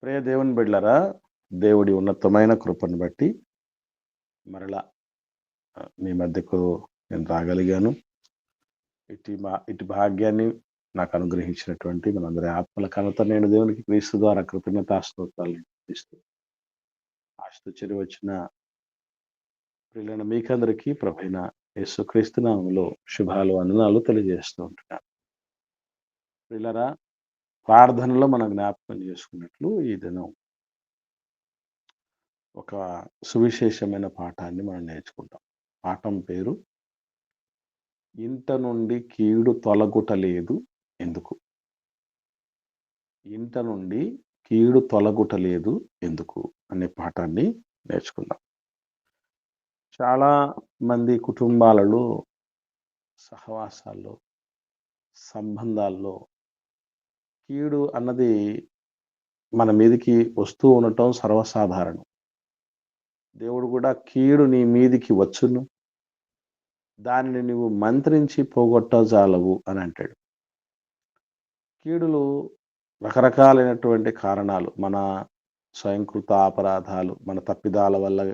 ప్రియ దేవుని బిడ్డలారా, దేవుడి ఉన్నతమైన కృపను బట్టి మరలా మీ మధ్యకు నేను రాగలిగాను. ఇటు భాగ్యాన్ని నాకు అనుగ్రహించినటువంటి మనందరి ఆత్మల కనత నేను దేవునికి క్రీస్తు ద్వారా కృతజ్ఞతాస్తోత్రాలు ఇస్తూ ఆశతో వచ్చిన ప్రియులైన మీకందరికీ ప్రభైన యేసుక్రీస్తు నామములో శుభాలు వందనాలు తెలియజేస్తూ ఉంటున్నాను. ప్రియులరా, ప్రార్థనలో మనం జ్ఞాపకం చేసుకున్నట్లు ఈ దినం ఒక సువిశేషమైన పాఠాన్ని మనం నేర్చుకుంటాం. పాఠం పేరు ఇంట నుండి కీడు తొలగుటలేదు ఎందుకు. ఇంట నుండి కీడు తొలగుటలేదు ఎందుకు అనే పాఠాన్ని నేర్చుకుందాం. చాలా మంది కుటుంబాలలో, సహవాసాల్లో, సంబంధాల్లో కీడు అన్నది మన మీదికి వస్తూ ఉండటం సర్వసాధారణం. దేవుడు కూడా కీడు నీ మీదికి వచ్చును, దానిని నువ్వు మంత్రించి పోగొట్టజాలవు అని అంటాడు. కీడులు రకరకాలైనటువంటి కారణాలు, మన స్వయంకృత అపరాధాలు, మన తప్పిదాల వల్ల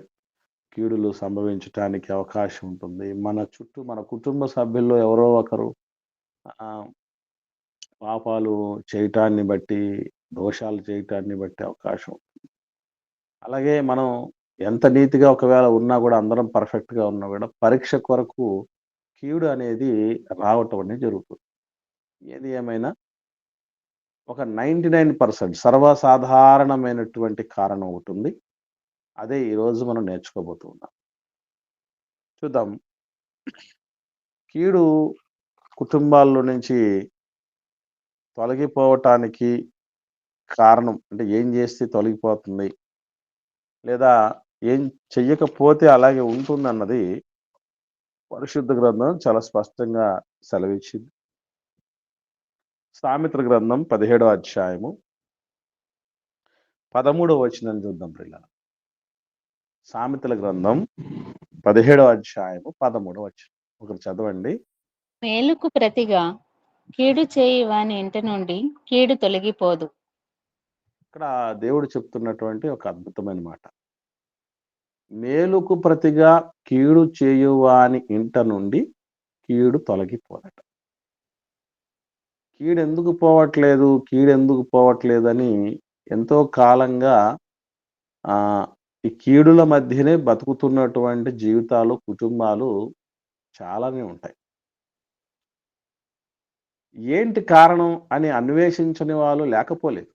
కీడులు సంభవించటానికి అవకాశం ఉంటుంది. మన చుట్టూ మన కుటుంబ సభ్యుల్లో ఎవరో ఒకరు పాపాలు చేయటాన్ని బట్టి, దోషాలు చేయటాన్ని బట్టి అవకాశం ఉంటుంది. అలాగే మనం ఎంత నీతిగా ఒకవేళ ఉన్నా కూడా, అందరం పర్ఫెక్ట్గా ఉన్నా కూడా పరీక్ష కొరకు కీడు అనేది రావటం అనేది జరుగుతుంది. ఏది ఏమైనా ఒక 99% సర్వసాధారణమైనటువంటి కారణం ఒకటి ఉంది. అదే ఈరోజు మనం నేర్చుకోబోతూ ఉన్నాం. చూద్దాం. కీడు కుటుంబాల్లో నుంచి తొలగిపోవటానికి కారణం అంటే ఏం చేస్తే తొలగిపోతుంది, లేదా ఏం చెయ్యకపోతే అలాగే ఉంటుందన్నది పరిశుద్ధ గ్రంథం చాలా స్పష్టంగా సెలవిచ్చింది. సామెతల గ్రంథం 17వ అధ్యాయము 13వ వచనం చూద్దాం ప్రియులారా. సామెతల గ్రంథం 17వ అధ్యాయము 13వ వచనం ఒకరు చదవండి. మేలుకు ప్రతిగా కీడు చేయి వాని ఇంటి నుండి కీడు తొలగిపోదు. ఇక్కడ దేవుడు చెప్తున్నటువంటి ఒక అద్భుతమైన మాట. మేలుకు ప్రతిగా కీడు చేయువాని ఇంట నుండి కీడు తొలగిపోదట. కీడెందుకు పోవట్లేదని ఎంతో కాలంగా ఈ కీడుల మధ్యనే బతుకుతున్నటువంటి జీవితాలు, కుటుంబాలు చాలానే ఉంటాయి. ఏంటి కారణం అని అన్వేషించని వాళ్ళు లేకపోలేదు.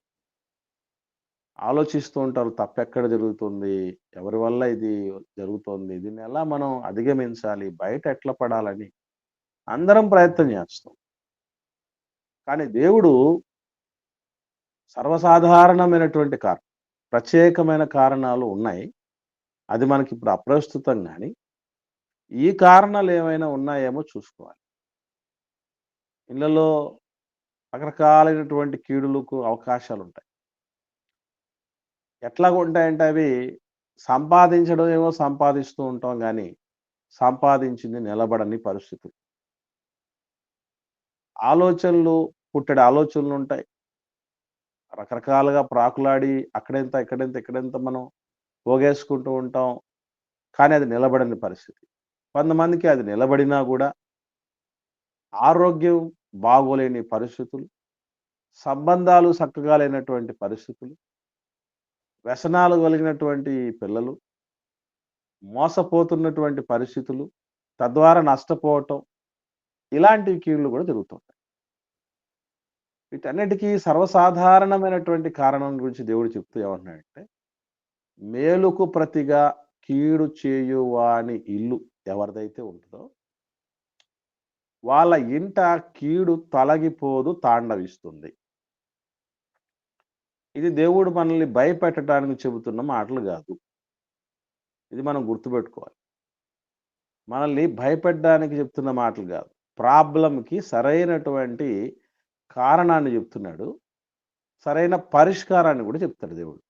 ఆలోచిస్తూ ఉంటారు, తప్పెక్కడ జరుగుతుంది, ఎవరి వల్ల ఇది జరుగుతోంది, దీన్ని ఎలా మనం అధిగమించాలి, బయట ఎట్లా పడాలని అందరం ప్రయత్నం చేస్తాం. కానీ దేవుడు సర్వసాధారణమైనటువంటి కారణం, ప్రత్యేకమైన కారణాలు ఉన్నాయి. అది మనకి ఇప్పుడు అప్రస్తుతం. కానీ ఈ కారణాలు ఏమైనా ఉన్నాయేమో చూసుకోవాలి. ఇళ్లలో రకరకాలైనటువంటి కీడులకు అవకాశాలు ఉంటాయి. ఎట్లా ఉంటాయంటే అవి సంపాదించడం ఏమో సంపాదిస్తూ ఉంటాం, కానీ సంపాదించింది నిలబడని పరిస్థితులు. ఆలోచనలు పుట్టడే ఆలోచనలు ఉంటాయి. రకరకాలుగా ప్రాకులాడి ఇక్కడెంత మనం పోగేసుకుంటూ ఉంటాం, కానీ అది నిలబడని పరిస్థితి. కొంతమందికి అది నిలబడినా కూడా ఆరోగ్యం బాగోలేని పరిస్థితులు, సంబంధాలు చక్కగా లేనటువంటి పరిస్థితులు, వ్యసనాలు కలిగినటువంటి పిల్లలు, మోసపోతున్నటువంటి పరిస్థితులు, తద్వారా నష్టపోవటం, ఇలాంటి కీళ్ళు కూడా జరుగుతుంటాయి. వీటన్నిటికీ సర్వసాధారణమైనటువంటి కారణం గురించి దేవుడు చెప్తూ ఏమంటున్నాడంటే, మేలుకు ప్రతిగా కీడు చేయువాని ఇల్లు ఎవరిదైతే ఉంటుందో వాళ్ళ ఇంట కీడు తొలగిపోదు, తాండవిస్తుంది. ఇది దేవుడు మనల్ని భయపెట్టడానికి చెబుతున్న మాటలు కాదు. ఇది మనం గుర్తుపెట్టుకోవాలి. మనల్ని భయపెట్టడానికి చెప్తున్న మాటలు కాదు. ప్రాబ్లంకి సరైనటువంటి కారణాన్ని చెప్తున్నాడు, సరైన పరిష్కారాన్ని కూడా చెప్తాడు దేవుడు.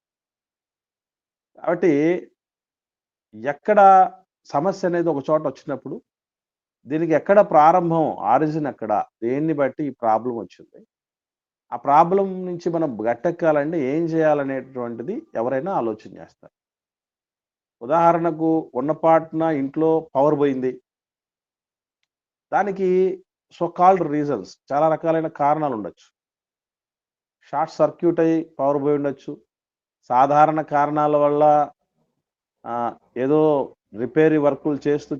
కాబట్టి ఎక్కడ సమస్య అనేది ఒక చోట వచ్చినప్పుడు దీనికి ఎక్కడ ప్రారంభం, ఆరిజిన్ ఎక్కడ, దేన్ని బట్టి ఈ ప్రాబ్లం వచ్చింది, ఆ ప్రాబ్లం నుంచి మనం గట్టెక్కాలంటే ఏం చేయాలనేటువంటిది ఎవరైనా ఆలోచన చేస్తారు. ఉదాహరణకు ఉన్నపాటున ఇంట్లో పవర్ పోయింది. దానికి సో కాల్డ్ రీజన్స్ చాలా రకాలైన కారణాలుండొచ్చు. షార్ట్ సర్క్యూట్ అయ్యి పవర్ పోయుండొచ్చు. సాధారణ కారణాల వల్ల ఏదో రిపేరీ వర్కులు చేస్తూ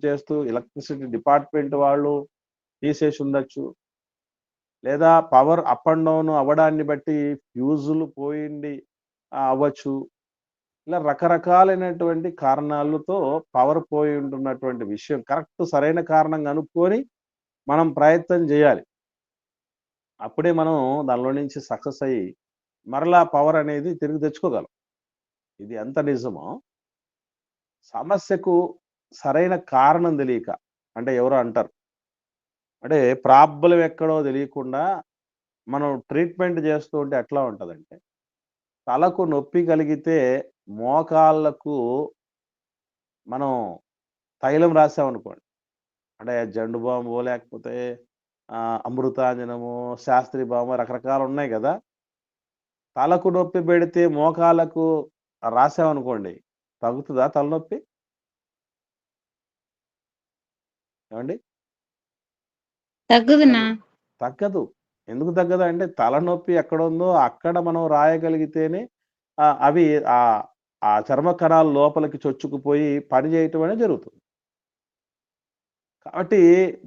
ఎలక్ట్రిసిటీ డిపార్ట్‌మెంట్ వాళ్ళు తీసేసి ఉండొచ్చు. లేదా పవర్ అప్ అండ్ డౌన్ అవ్వడాన్ని బట్టి ఫ్యూజులు పోయిండి అవ్వచ్చు. ఇలా రకరకాలైనటువంటి కారణాలతో పవర్ పోయి ఉంటున్నటువంటి విషయం కరెక్ట్ సరైన కారణం కనుక్కొని మనం ప్రయత్నం చేయాలి. అప్పుడే మనం దానిలో నుంచి సక్సెస్ అయ్యి మరలా పవర్ అనేది తిరిగి తెచ్చుకోగలం. ఇది ఎంత నిజమో సమస్యకు సరైన కారణం తెలియక అంటే ఎవరో అంటారు. అంటే ప్రాబ్లమ్ ఎక్కడో తెలియకుండా మనం ట్రీట్మెంట్ చేస్తూ ఉంటే ఎట్లా ఉంటదంటే, తలకు నొప్పి కలిగితే మోకాళ్ళకు మనం తైలం రాసామనుకోండి. అంటే జండు బామో లేకపోతే అమృతాంజనమో, శాస్త్రి బామో రకరకాలున్నాయి గదా! తలకు నొప్పి పెడితే మోకాళ్ళకు రాసామనుకోండి. తగ్గుతదా తలనొప్పి? ఏవండీ? తగ్గుదునా? తగ్గదు. ఎందుకు తగ్గదంటే తలనొప్పి ఎక్కడుందో అక్కడ మనం రాయగలిగితేనే అవి ఆహ్, ఆ చర్మ కణాలు లోపలికి చొచ్చుకుపోయి పని చేయటం అనేది జరుగుతుంది. కాబట్టి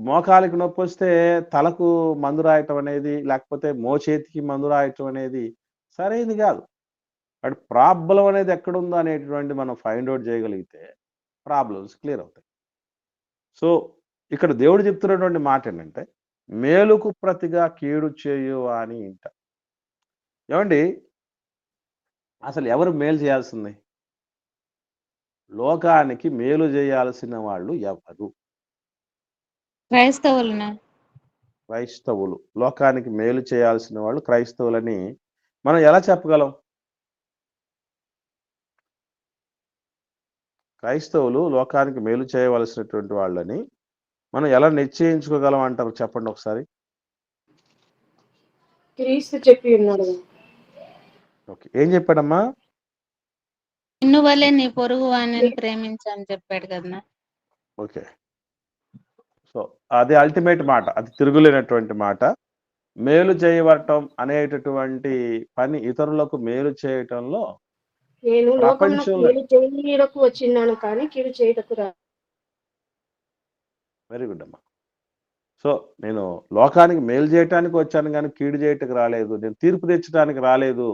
మోకాలికి నొప్పొస్తే తలకు మందు రాయటం అనేది, లేకపోతే మోచేతికి మందు రాయటం అనేది సరైంది గాదు. బట్ ప్రాబ్లమ్ అనేది ఎక్కడుందో అనేటువంటిది మనం ఫైండ్ ఔట్ చేయగలిగితే ప్రాబ్లమ్స్ క్లియర్ అవుతాయి. సో, ఇక్కడ దేవుడు చెప్తున్నటువంటి మాటేంటంటే, మేలుకు ప్రతిగా కీడు చేయువాని ఇంట. ఏవండీ అసలు ఎవరు మేలు చేయాల్సింది? లోకానికి మేలు చేయాల్సిన వాళ్ళు ఎవరు? క్రైస్తవులునా? క్రైస్తవులు. లోకానికి మేలు చేయాల్సిన వాళ్ళు క్రైస్తవులని మనం ఎలా చెప్పగలం? క్రైస్తవులు లోకానికి మేలు చేయవలసినటువంటి వాళ్ళని మనం ఎలా నిశ్చయించుకోగలం అంటారు చెప్పండి ఒకసారి? క్రీస్తు చెప్పి ఉన్నాడు. ఓకే. ఏం చెప్పాడమ్మా? నిన్ను వలే నీ పొరుగు వానిని ప్రేమించు అని చెప్పాడు కదన్నా. ఓకే. సో, అది అల్టిమేట్ మాట. అది తిరుగులేనటువంటి మాట. మేలు చేయవటం అనేటటువంటి పని ఇతరులకు మేలు చేయటంలో నేను లోకమునకు ప్రపంచంలో మేలు చేయుటకు వచ్చినాను కానీ కీడు చేయుటకు రా. వెరీ గుడ్ అమ్మా. సో, నేను లోకానికి మేలు చేయటానికి వచ్చాను గానీ కీడు చేయటానికి రాలేదు. నేను తీర్పు తెచ్చడానికి రాలేదు.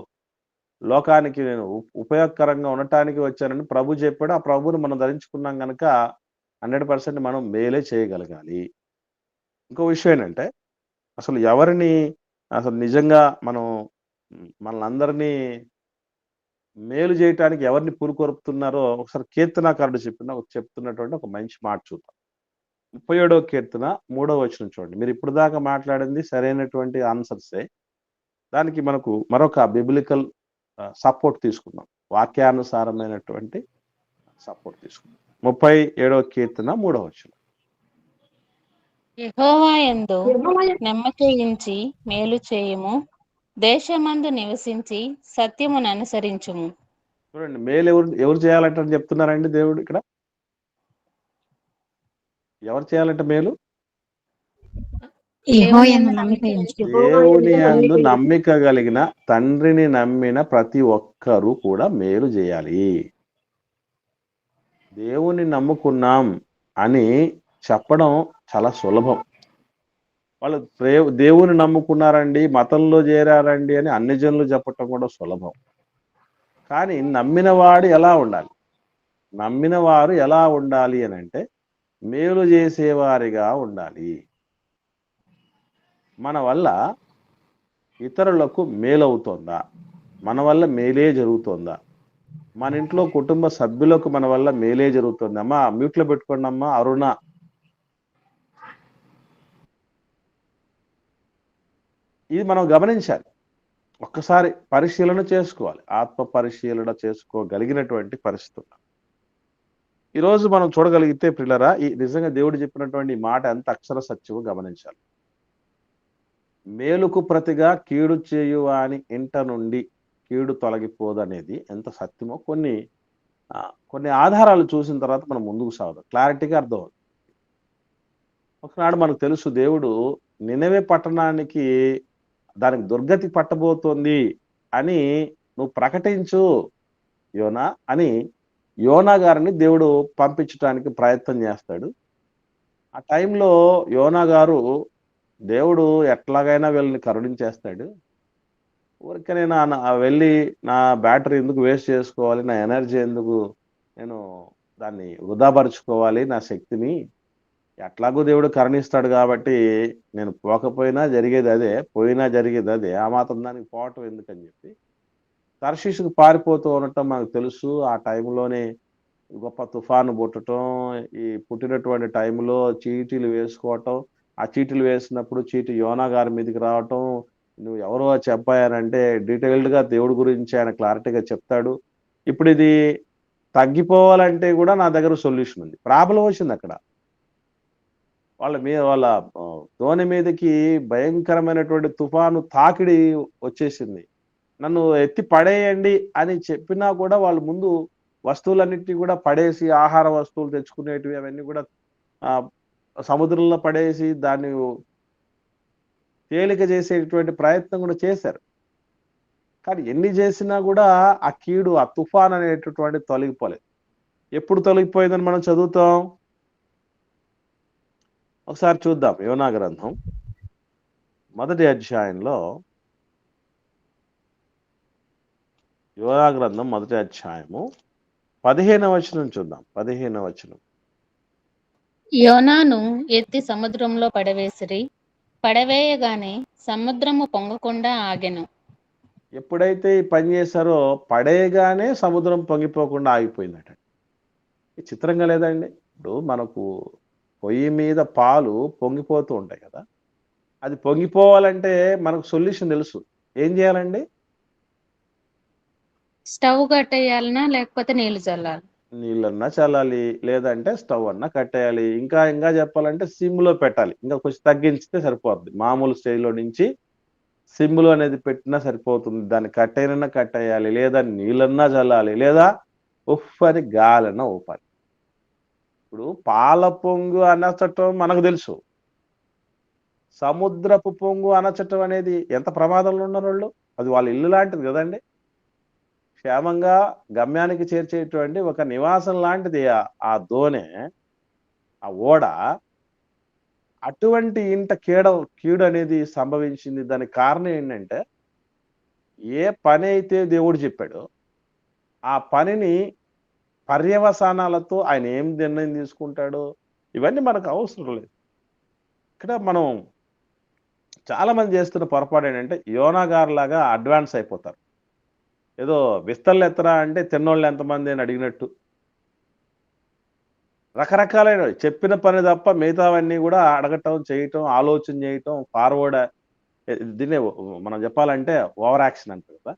లోకానికి నేను ఉపయోగకరంగా ఉండటానికి వచ్చానని ప్రభు చెప్పాడు. ఆ ప్రభువుని మనం ధరించుకున్నాం గనక 100% మనం మేలే చేయగలగాలి. ఇంకో విషయం ఏంటంటే, అసలు ఎవరిని అసలు నిజంగా మనం మనలందరినీ మేలు చేయటానికి ఎవరిని పురికొల్పుతున్నారో ఒకసారి కీర్తనాకారుడు చెప్తున్నటువంటి ఒక మంచి మాట చూద్దాం. 37వ కీర్తన 3వ వచనం చూడండి. మీరు ఇప్పటిదాకా మాట్లాడింది సరైనటువంటి ఆన్సర్సే. దానికి మనకు మరొక బిబ్లికల్ సపోర్ట్ తీసుకుందాం. వాక్యానుసారమైనటువంటి సపోర్ట్ తీసుకుందాం. 37వ కీర్తన 3వ వచనం. యెహోవా యందు యెహోవా నమ్మకయించి మేలు చేయుము, దేశమందు నివసించి సత్యమును అనుసరించుము. చూడండి మేలు ఎవరు చేయాలంట అని చెప్తున్నారండి దేవుడు ఇక్కడ? ఎవరు చేయాలంట మేలు? దేవుని యందు నమ్మకయించి. దేవుని యందు నమ్మిక కలిగిన తండ్రిని నమ్మిన ప్రతి ఒక్కరూ కూడా మేలు చేయాలి. దేవుని నమ్ముకున్నాం అని చెప్పడం చాలా సులభం. వాళ్ళు దేవుని నమ్ముకున్నారండి, మతంలో చేరారండి అని అన్ని జనులు చెప్పటం కూడా సులభం. కానీ నమ్మిన వాడు ఎలా ఉండాలి? నమ్మిన వారు ఎలా ఉండాలి అని అంటే మేలు చేసేవారిగా ఉండాలి. మన వల్ల ఇతరులకు మేలవుతోందా? మన వల్ల మేలే జరుగుతోందా? మన ఇంట్లో కుటుంబ సభ్యులకు మన వల్ల మేలే జరుగుతుంది. అమ్మా మ్యూట్లో పెట్టుకోండి అమ్మా అరుణ. ఇది మనం గమనించాలి. ఒక్కసారి పరిశీలన చేసుకోవాలి. ఆత్మ పరిశీలన చేసుకోగలిగినటువంటి పరిస్థితులు. ఈరోజు మనం చూడగలిగితే పిల్లరా ఈ నిజంగా దేవుడు చెప్పినటువంటి మాట ఎంత అక్షర సత్యమో గమనించాలి. మేలుకు ప్రతిగా కీడు చేయువాని ఇంట నుండి కీడు తొలగిపోదనేది ఎంత సత్యమో కొన్ని ఆధారాలు చూసిన తర్వాత మనం ముందుకు సాగుదాం. క్లారిటీగా అర్థమవుతుంది. ఒకనాడు మనకు తెలుసు దేవుడు నినవే పట్టణానికి దానికి దుర్గతి పట్టబోతోంది అని నువ్వు ప్రకటించు యోనా అని యోనా గారిని దేవుడు పంపించడానికి ప్రయత్నం చేస్తాడు. ఆ టైంలో యోనా గారు దేవుడు ఎట్లాగైనా వీళ్ళని కరుణించేస్తాడు. ఊరికే నేను వెళ్ళి నా బ్యాటరీ ఎందుకు వేస్ట్ చేసుకోవాలి, నా ఎనర్జీ ఎందుకు నేను దాన్ని వృధాపరుచుకోవాలి, నా శక్తిని ఎట్లాగో దేవుడు కరుణిస్తాడు కాబట్టి నేను పోకపోయినా జరిగేది అదే, పోయినా జరిగేది అదే, ఆ మాత్రం దానికి పోవటం ఎందుకని చెప్పి తర్షీషుకు పారిపోతూ ఉండటం మనకు తెలుసు. ఆ టైంలోనే గొప్ప తుఫాను పుట్టడం, ఈ పుట్టినటువంటి టైంలో చీటీలు వేసుకోవటం, ఆ చీటీలు వేసినప్పుడు చీటీ యోనా గారి మీదకి రావటం, నువ్వు ఎవరో చెప్పాయనంటే డీటెయిల్డ్గా దేవుడి గురించి ఆయన క్లారిటీగా చెప్తాడు. ఇప్పుడు ఇది తగ్గిపోవాలంటే కూడా నా దగ్గర సొల్యూషన్ ఉంది. ప్రాబ్లం వచ్చింది అక్కడ. వాళ్ళ దోణి మీదకి భయంకరమైనటువంటి తుఫాను తాకిడి వచ్చేసింది. నన్ను ఎత్తి పడేయండి అని చెప్పినా కూడా వాళ్ళు ముందు వస్తువులన్నిటినీ కూడా పడేసి, ఆహార వస్తువులు తెచ్చుకునేటివి అవన్నీ కూడా సముద్రంలో పడేసి దాన్ని తేలిక చేసేటువంటి ప్రయత్నం కూడా చేశారు. కానీ ఎన్ని చేసినా కూడా ఆ కీడు, ఆ తుఫాన్ అనేటటువంటి తొలగిపోలేదు. ఎప్పుడు తొలగిపోయిందని మనం చదువుతాం? ఒకసారి చూద్దాం. యోనా గ్రంథం 1వ అధ్యాయంలో, యోనా గ్రంథం 1వ అధ్యాయము 15వ వచనం చూద్దాం. 15వ వచనం. యోనాను ఎత్తి సముద్రంలో పడవేసిరి, పడవేయగానే సముద్రము పొంగకుండా ఆగెను. ఎప్పుడైతే ఈ పని చేశారో పడేయగానే సముద్రం పొంగిపోకుండా ఆగిపోయిందట. చిత్రంగా లేదండి? ఇప్పుడు మనకు పొయ్యి మీద పాలు పొంగిపోతూ ఉంటాయి కదా, అది పొంగిపోవాలంటే మనకు సొల్యూషన్ తెలుసు. ఏం చేయాలండి? స్టవ్ కట్టేయాలనా లేకపోతే నీళ్లు చల్లాలి? నీళ్ళన్నా చల్లాలి, లేదంటే స్టవ్ అన్నా కట్టేయాలి. ఇంకా చెప్పాలంటే సిమ్లో పెట్టాలి. ఇంకా కొంచెం తగ్గించితే సరిపోద్ది. మామూలు స్టేజ్లో నుంచి సిమ్లో అనేది పెట్టినా సరిపోతుంది. దాన్ని కట్టేయనన్నా కట్టేయాలి, లేదా నీళ్ళన్నా చల్లాలి, లేదా ఉఫ్ అని గాలన్నా ఊపాలి. ఇప్పుడు పాల పొంగు అనచటం మనకు తెలుసు. సముద్రపు పొంగు అనచటం అనేది ఎంత ప్రమాదంలో ఉన్నారు వాళ్ళు. అది వాళ్ళ ఇల్లు లాంటిది కదండి. క్షేమంగా గమ్యానికి చేర్చేటువంటి ఒక నివాసం లాంటిది ఆ దోణె, ఆ ఓడ. అటువంటి ఇంట కీడు అనేది సంభవించింది. దానికి కారణం ఏంటంటే, ఏ పని అయితే దేవుడు చెప్పాడో ఆ పనిని పర్యవసానాలతో ఆయన ఏం నిర్ణయం తీసుకుంటాడో ఇవన్నీ మనకు అవసరం లేదు. ఇక్కడ మనం చాలా మంది చేస్తున్న పొరపాటు ఏంటంటే, యోనా గారు లాగా అడ్వాన్స్ అయిపోతారు. ఏదో విస్తళ్ళు ఎత్తరా అంటే తిన్నోళ్ళు ఎంతమంది అని అడిగినట్టు రకరకాలైన చెప్పిన పని తప్ప మిగతావన్నీ కూడా అడగటం, చేయటం, ఆలోచన చేయటం, ఫార్వర్డ్, దీన్నే మనం చెప్పాలంటే ఓవర్ యాక్షన్ అంటారు కదా,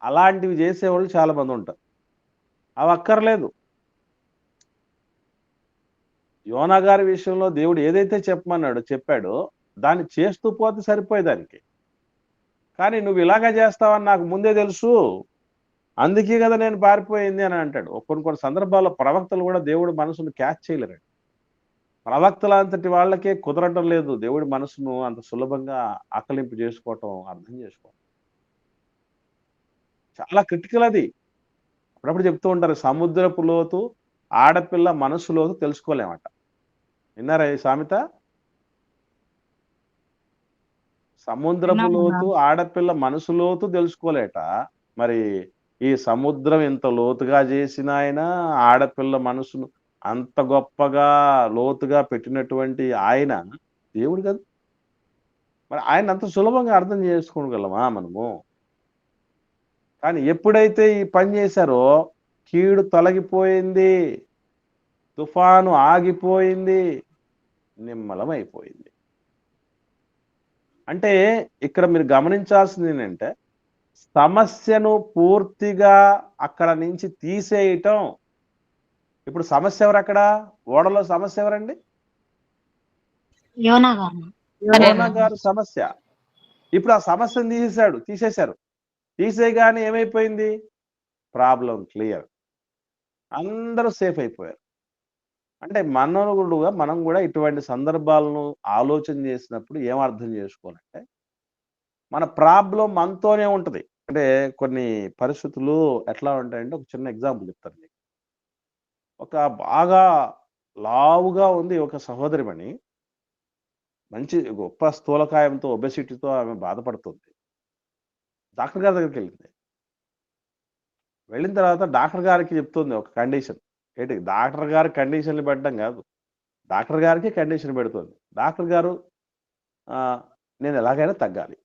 అలాంటివి చేసేవాళ్ళు చాలా మంది ఉంటారు. అవి అక్కర్లేదు. యోనా గారి విషయంలో దేవుడు ఏదైతే చెప్పాడో దాన్ని చేస్తూ పోతే సరిపోయే దానికి. కానీ నువ్వు ఇలాగా చేస్తావని నాకు ముందే తెలుసు, అందుకే కదా నేను పారిపోయింది అని అంటాడు. కొన్ని సందర్భాల్లో ప్రవక్తలు కూడా దేవుడి మనసును క్యాచ్ చేయలేరండి. ప్రవక్తల అంతటి వాళ్ళకే కుదరటం లేదు దేవుడి మనసును అంత సులభంగా ఆకలింపు చేసుకోవటం, అర్థం చేసుకోవటం. చాలా క్రిటికల్ అది. అప్పుడప్పుడు చెప్తూ ఉంటారు, సముద్రపు లోతు ఆడపిల్ల మనసు లోతు తెలుసుకోలేమట. విన్నారా ఈ సామెత? సముద్రపు లోతు ఆడపిల్ల మనసు లోతు తెలుసుకోలేట. మరి ఈ సముద్రం ఎంత లోతుగా చేసిన ఆయన, ఆడపిల్ల మనసును అంత గొప్పగా లోతుగా పెట్టినటువంటి ఆయన దేవుడు కదా. మరి ఆయన అంత సులభంగా అర్థం చేసుకోగలమా మనము? కానీ ఎప్పుడైతే ఈ పని చేశారో కీడు తొలగిపోయింది, తుఫాను ఆగిపోయింది, నిమ్మలమైపోయింది. అంటే ఇక్కడ మీరు గమనించాల్సింది ఏంటంటే, సమస్యను పూర్తిగా అక్కడ నుంచి తీసేయటం. ఇప్పుడు సమస్య ఎవరు? అక్కడ ఓడలో సమస్య ఎవరండి? యోనా యోనా గారు సమస్య. ఇప్పుడు ఆ సమస్యను తీసేశారు. తీసేయగానే ఏమైపోయింది? Problem clear. అందరూ సేఫ్ అయిపోయారు. అంటే మనం కూడా ఇటువంటి సందర్భాలను ఆలోచన చేసినప్పుడు ఏం అర్థం చేసుకోవాలంటే, మన ప్రాబ్లమ్ మనతోనే ఉంటది. అంటే కొన్ని పరిస్థితులు ఎట్లా ఉంటాయంటే, ఒక చిన్న ఎగ్జాంపుల్ చెప్తాను మీకు. ఒక బాగా లావుగా ఉంది ఒక సహోదరిమణి. మంచి గొప్ప స్థూలకాయంతో, ఒబెసిటీతో ఆమె బాధపడుతుంది. డాక్టర్ గారి దగ్గరికెళ్ళింది. వెళ్ళిన తర్వాత డాక్టర్ గారికి చెప్తుంది ఒక కండిషన్. ఏంటి డాక్టర్ గారి కండిషన్‌లు పెట్టడం గాదు. డాక్టర్ గారికి కండిషన్ పెడుతుంది. డాక్టర్ గారు నేను ఎలాగైనా తగ్గాలి.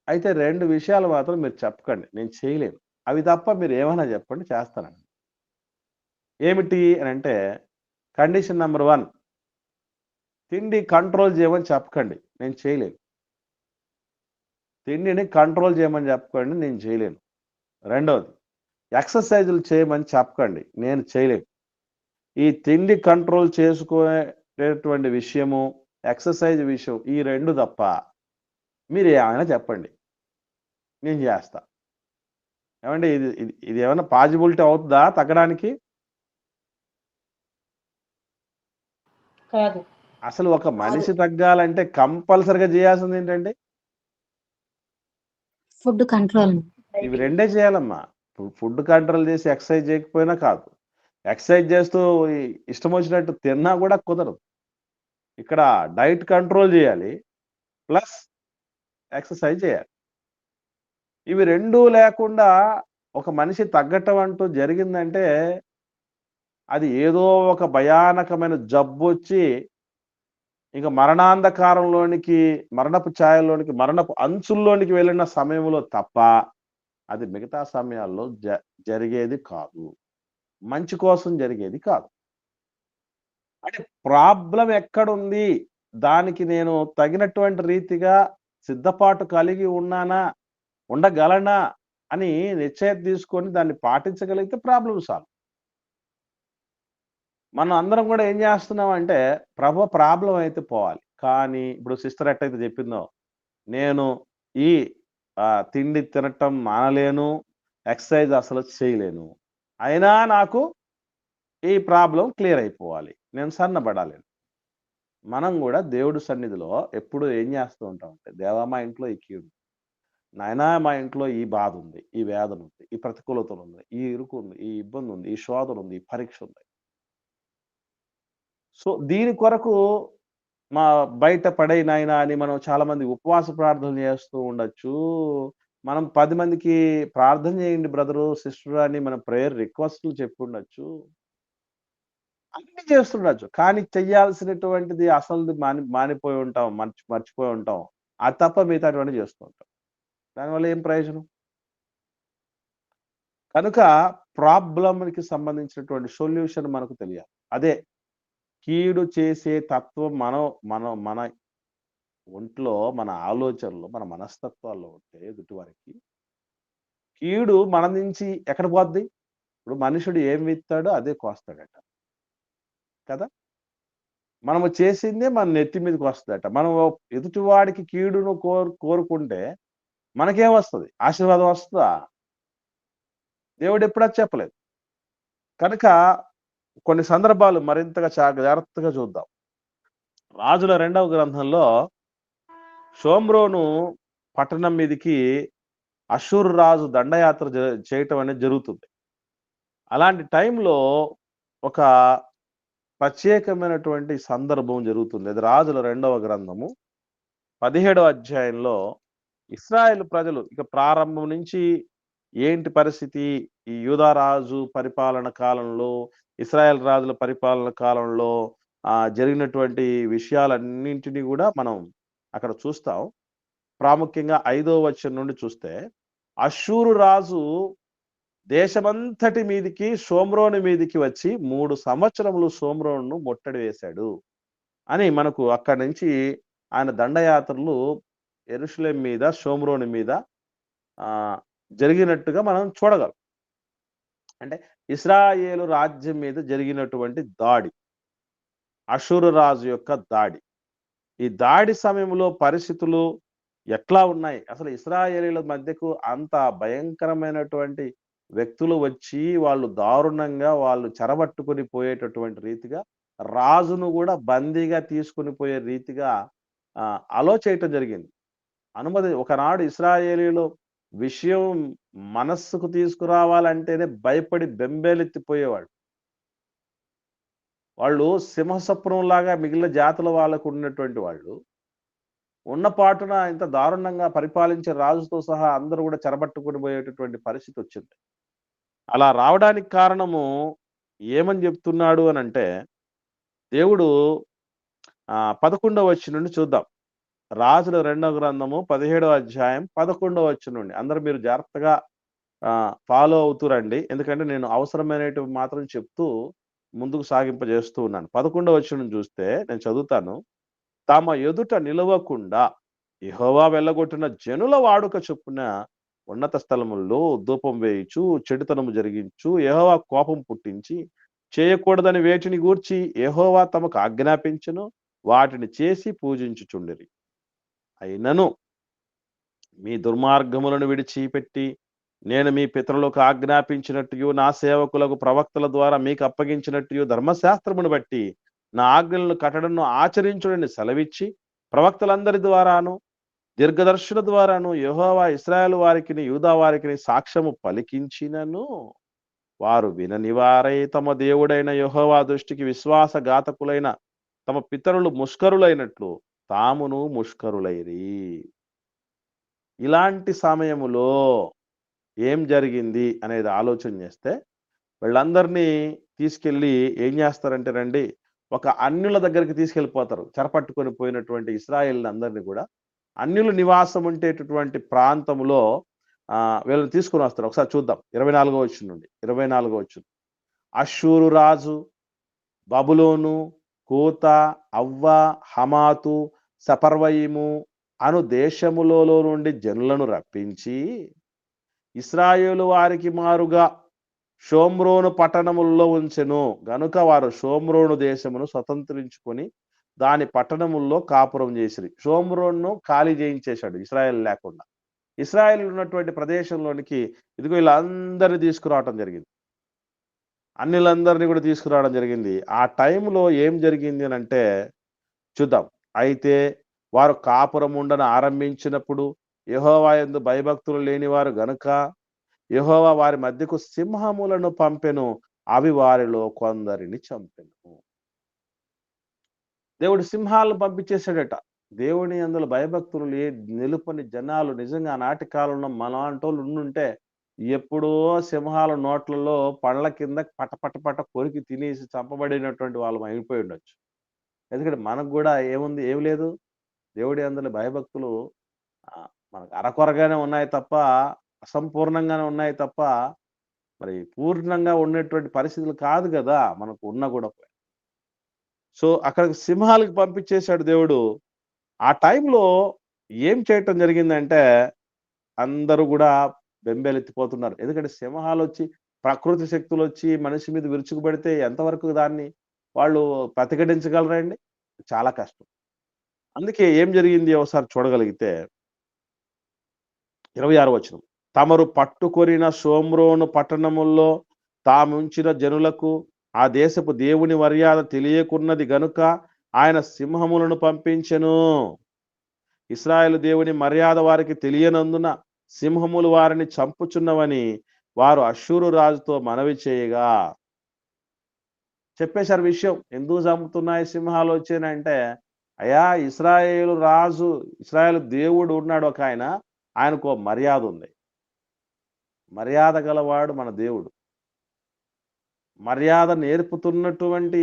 అయితే 2 విషయాలు మాత్రం మీరు చెప్పకండి. నేను చేయలేను. అవి తప్ప మీరు ఏమైనా చెప్పండి చేస్తానండి. ఏమిటి అనంటే కండిషన్ నంబర్ 1 తిండి కంట్రోల్ చేయమని చెప్పకండి. నేను చేయలేను. తిండిని కంట్రోల్ చేయమని చెప్పకండి. నేను చేయలేను. రెండోది ఎక్సర్‌సైజులు చేయమని చెప్పకండి. నేను చేయలేను. ఈ తిండి కంట్రోల్ చేసుకునేటటువంటి విషయము, ఎక్సర్‌సైజ్ విషయం ఈ 2 తప్ప మీరు ఏమైనా చెప్పండి. నేను చేస్తా. ఏవండీ ఇది ఏమన్నా పాజిబిలిటీ అవుతదా తగ్గడానికి? కాదు. అసలు ఒక మనిషి తగ్గాలంటే కంపల్సరీగా చేయాల్సింది ఏంటండి? Food control. ఇవి 2 చేయాలమ్మా. ఫుడ్ కంట్రోల్ చేసి ఎక్సర్‌సైజ్ చేయకపోయినా కాదు. ఎక్సర్‌సైజ్ చేస్తూ ఇష్టం వచ్చినట్టు తిన్నా కూడా కుదరదు. ఇక్కడ డైట్ కంట్రోల్ చేయాలి. ప్లస్ ఎక్సర్‌సైజ్ చేయాలి. ఇవి 2 లేకుండా ఒక మనిషి తగ్గటం అంటూ జరిగిందంటే, అది ఏదో ఒక భయానకమైన జబ్బొచ్చి ఇక మరణాంధకారంలోనికి, మరణపు ఛాయల్లోనికి, మరణపు అంచుల్లోనికి వెళ్ళిన సమయంలో తప్ప, అది మిగతా సమయాల్లో జరిగేది కాదు. మంచి కోసం జరిగేది కాదు. అంటే ప్రాబ్లమ్ ఎక్కడుంది? దానికి నేను తగినటువంటి రీతిగా సిద్ధపాటు కలిగి ఉన్నానా? ఉండగలనా? అని నిశ్చయం తీసుకొని దాన్ని పాటించగలిగితే ప్రాబ్లమ్ సాల్వ్. మనం అందరం కూడా ఏం చేస్తున్నామంటే, ప్రాబ్లమ్ అయితే పోవాలి. కానీ ఇప్పుడు సిస్టర్ ఎట్టయితే చెప్పిందో, నేను ఈ తిండి తినటం మానలేను, ఎక్సర్‌సైజ్ అసలు చేయలేను. అయినా నాకు ఈ ప్రాబ్లమ్ క్లియర్ అయిపోవాలి. నేను సన్నబడాలి. మనం కూడా దేవుడి సన్నిధిలో ఎప్పుడు ఏం చేస్తూ ఉంటామంటే, దేవా మా ఇంట్లో ఈ కీడు, నాయనా మా ఇంట్లో ఈ బాధ ఉంది, ఈ వేదన ఉంది, ఈ ప్రతికూలతలు ఉంది, ఈ ఇరుకు ఉంది, ఈ ఇబ్బంది ఉంది, ఈ శోధన ఉంది, ఈ పరీక్ష ఉంది. సో దీని కొరకు బయట పడేయి నాయనా అని మనం చాలా మంది ఉపవాస ప్రార్థనలు చేస్తూ ఉండొచ్చు. మనం 10 మందికి ప్రార్థన చేయండి బ్రదరు, సిస్టర్ అని మన ప్రేయర్ రిక్వెస్ట్‌లు చెప్పుండొచ్చు. అన్నీ చేస్తుండొచ్చు. కానీ చెయ్యాల్సినటువంటిది అసలుది మానిపోయి ఉంటాం. మర్చిపోయి ఉంటాం. అది తప్ప మిగతాటివన్నీ చేస్తూ ఉంటాం. దానివల్ల ఏం ప్రయోజనం? కనుక ప్రాబ్లమ్‌కి సంబంధించినటువంటి సొల్యూషన్ మనకు తెలియాలి. అదే కీడు చేసే తత్వం మన ఒంట్లో, మన ఆలోచనలో, మన మనస్తత్వాల్లో ఉంటే ఎదుటివారికి, కీడు మన నుంచి ఎక్కడ పోద్ది? ఇప్పుడు మనుషుడు ఏం విత్తాడో అదే కోస్తాడట. కదా! మనము చేసిందే మన నెత్తి మీదకొస్తదట. మనం ఎదుటివాడికి కీడును కోరుకుంటే మనకేమొస్తది? ఆశీర్వాదం వస్తదా? దేవుడెప్పుడు అది చెప్పలేదు. కనుక కొన్ని సందర్భాలు మరింతగా జాగ్రత్తగా చూద్దాం. రాజుల 2వ గ్రంథంలో షోమ్రోను పట్టణం మీదికి అష్షూరు రాజు దండయాత్ర చేయటం అనేది జరుగుతుంది. అలాంటి టైంలో ఒక ప్రత్యేకమైనటువంటి సందర్భం జరుగుతుంది. అది రాజుల 2వ గ్రంథము 17వ అధ్యాయంలో ఇశ్రాయేలు ప్రజలు ఇక ప్రారంభం నుంచి ఏంటి పరిస్థితి? ఈ యూదా రాజు పరిపాలన కాలంలో, ఇశ్రాయేల్ రాజుల పరిపాలన కాలంలో జరిగినటువంటి విషయాలన్నింటినీ గూడా మనం అక్కడ చూస్తాం. ప్రాముఖ్యంగా 5వ వచనం నుండి చూస్తే, అష్షూరు రాజు దేశమంతటి మీదికి షోమ్రోను మీదికి వచ్చి 3 సంవత్సరములు షోమ్రోనును ముట్టడి వేశాడు అని మనకు అక్కడి నుంచి ఆయన దండయాత్రలు యెరూషలేము మీద, షోమ్రోను మీద జరిగినట్టుగా మనం చూడగలం. అంటే ఇశ్రాయేలు రాజ్యం మీద జరిగినటువంటి దాడి. అష్షూరు రాజు యొక్క దాడి. ఈ దాడి సమయంలో పరిస్థితులు ఎట్లా ఉన్నాయి అసలు ఇశ్రాయేలీల మధ్యకు అంత భయంకరమైనటువంటి వ్యక్తులు వచ్చి వాళ్ళు దారుణంగా వాళ్ళు చెరబట్టుకొని పోయేటటువంటి రీతిగా రాజును కూడా బందీగా తీసుకొని పోయే రీతిగా అలో చేయటం జరిగింది. అనుమతి ఒకనాడు ఇశ్రాయేలీలు విషయం మనస్సుకు తీసుకురావాలంటేనే భయపడి బెంబేలెత్తిపోయేవాళ్ళు. వాళ్ళు సింహసప్రంలాగా మిగిలిన జాతుల వాళ్ళకు ఉన్నటువంటి వాళ్ళు ఉన్న పాటున ఇంత దారుణంగా పరిపాలించే రాజుతో సహా అందరూ కూడా చెరబట్టుకొని పోయేటటువంటి పరిస్థితి వచ్చింది. అలా రావడానికి కారణము ఏమని చెప్తున్నాడు అని అంటే దేవుడు 11వ వచనం నుండి చూద్దాం. రాజుల 2వ గ్రంథము 17వ అధ్యాయం 11వ వచనం నుండి అందరూ మీరు జాగ్రత్తగా ఫాలో అవుతురండి. ఎందుకంటే నేను అవసరమైనవి మాత్రం చెప్తూ ముందుకు సాగింపజేస్తూ ఉన్నాను. 11వ వచనం చూస్తే నేను చదువుతాను. తమ ఎదుట నిలవకుండా యెహోవా వెళ్ళగొట్టిన జనుల వాడుక చొప్పున ఉన్నత స్థలముల్లో ధూపం వేయుచు చెడుతనము జరిగించు యెహోవా కోపం పుట్టించి చేయకూడదని వేటిని గూర్చి యెహోవా తమకు ఆజ్ఞాపించును వాటిని చేసి పూజించుచుండిరి. అయినను మీ దుర్మార్గములను విడిచిపెట్టి నేను మీ పితరులకు ఆజ్ఞాపించినట్టు నా సేవకులకు ప్రవక్తల ద్వారా మీకు అప్పగించినట్టు ధర్మశాస్త్రమును బట్టి నా ఆజ్ఞలను కట్టడను ఆచరించుడని సెలవిచ్చి ప్రవక్తలందరి ద్వారాను దీర్ఘదర్శుల ద్వారాను యెహోవా ఇశ్రాయేలు వారికిని యూదా వారికిని సాక్ష్యము పలికించినను వారు విననివారై తమ దేవుడైన యెహోవా దృష్టికి విశ్వాసఘాతకులైన తమ పితరులు ముష్కరులైనట్లు తామును ముష్కరులైరి. ఇలాంటి సమయములో ఏం జరిగింది అనేది ఆలోచన చేస్తే వీళ్ళందరినీ తీసుకెళ్ళి ఏం చేస్తారంటే రండి ఒక అన్యుల దగ్గరికి తీసుకెళ్ళిపోతారు. చెరపట్టుకొని పోయినటువంటి ఇశ్రాయేలుని అందరినీ కూడా అన్యులు నివాసం ఉండేటటువంటి ప్రాంతంలో వీళ్ళని తీసుకొని వస్తారు. ఒకసారి చూద్దాం 24వ వచనం నుండి 24వ వచనం. అష్షూరు రాజు బబులోను కూత అవ్వ హమాతు సపర్వయిము అను దేశములలో నుండి జనులను రప్పించి ఇశ్రాయేలు వారికి మారుగా షోమ్రోను పట్టణముల్లో ఉంచెను గనుక వారు షోమ్రోను దేశమును స్వతంత్రించుకొని దాని పట్టణముల్లో కాపురం చేసిరి. షోమ్రోను ఖాళీ చేయించేశాడు ఇశ్రాయేల్ లేకుండా. ఇశ్రాయేల్ ఉన్నటువంటి ప్రదేశంలోనికి ఇదిగో వీళ్ళందరినీ తీసుకురావటం జరిగింది. అన్నిలందరినీ కూడా తీసుకురావడం జరిగింది. ఆ టైంలో ఏం జరిగింది అని అంటే చూద్దాం. అయితే వారు కాపురం ఉండను ఆరంభించినప్పుడు యెహోవా యందు భయభక్తులు లేనివారు గనుక యెహోవా వారి మధ్యకు సింహములను పంపెను అవి వారిలో కొందరిని చంపెను. దేవుడు సింహాలను పంపించేశాడట. దేవుని అందులో భయభక్తులు నిలుపని జనాలు నిజంగా నాటి కాలంలో మనలాంటోళ్ళు ఉండుంటే ఎప్పుడో సింహాల నోట్లలో పండ్ల కింద పట కొరికి తినేసి చంపబడినటువంటి వాళ్ళు అయిపోయి ఉండొచ్చు. ఎందుకంటే మనకు కూడా ఏముంది ఏమి లేదు. దేవుడి అందులో భయభక్తులు మనకు అరకొరగానే ఉన్నాయి తప్ప అసంపూర్ణంగానే ఉన్నాయి తప్ప మరి పూర్ణంగా ఉన్నటువంటి పరిస్థితులు కాదు కదా మనకు ఉన్న కూడా. సో అక్కడికి సింహాలకు పంపించేశాడు దేవుడు. ఆ టైంలో ఏం చేయటం జరిగిందంటే అందరూ కూడా బెంబేలెత్తిపోతున్నారు. ఎందుకంటే సింహాలు వచ్చి ప్రకృతి శక్తులు వచ్చి మనిషి మీద విరుచుకుపడితే ఎంతవరకు దాన్ని వాళ్ళు ప్రతిఘటించగలరండి? చాలా కష్టం. అందుకే ఏం జరిగింది ఒకసారి చూడగలిగితే 26వ వచనం. తమరు పట్టుకొనిన షోమ్రోను పట్టణముల్లో తాముంచిన జనులకు ఆ దేశపు దేవుని మర్యాద తెలియకున్నది గనుక ఆయన సింహములను పంపించెను. ఇశ్రాయేలు దేవుని మర్యాద వారికి తెలియనందున సింహములు వారిని చంపుచున్నవని వారు అష్షూరు రాజుతో మనవి చేయగా చెప్పేశారు విషయం. ఎందుకు చంపుతున్నాయి సింహాలు వచ్చానంటే అయ్యా ఇశ్రాయేలు రాజు ఇశ్రాయేలు దేవుడు ఉన్నాడు ఒక ఆయనకు మర్యాద ఉంది. మర్యాద గలవాడు మన దేవుడు. మర్యాద నేర్పుతున్నటువంటి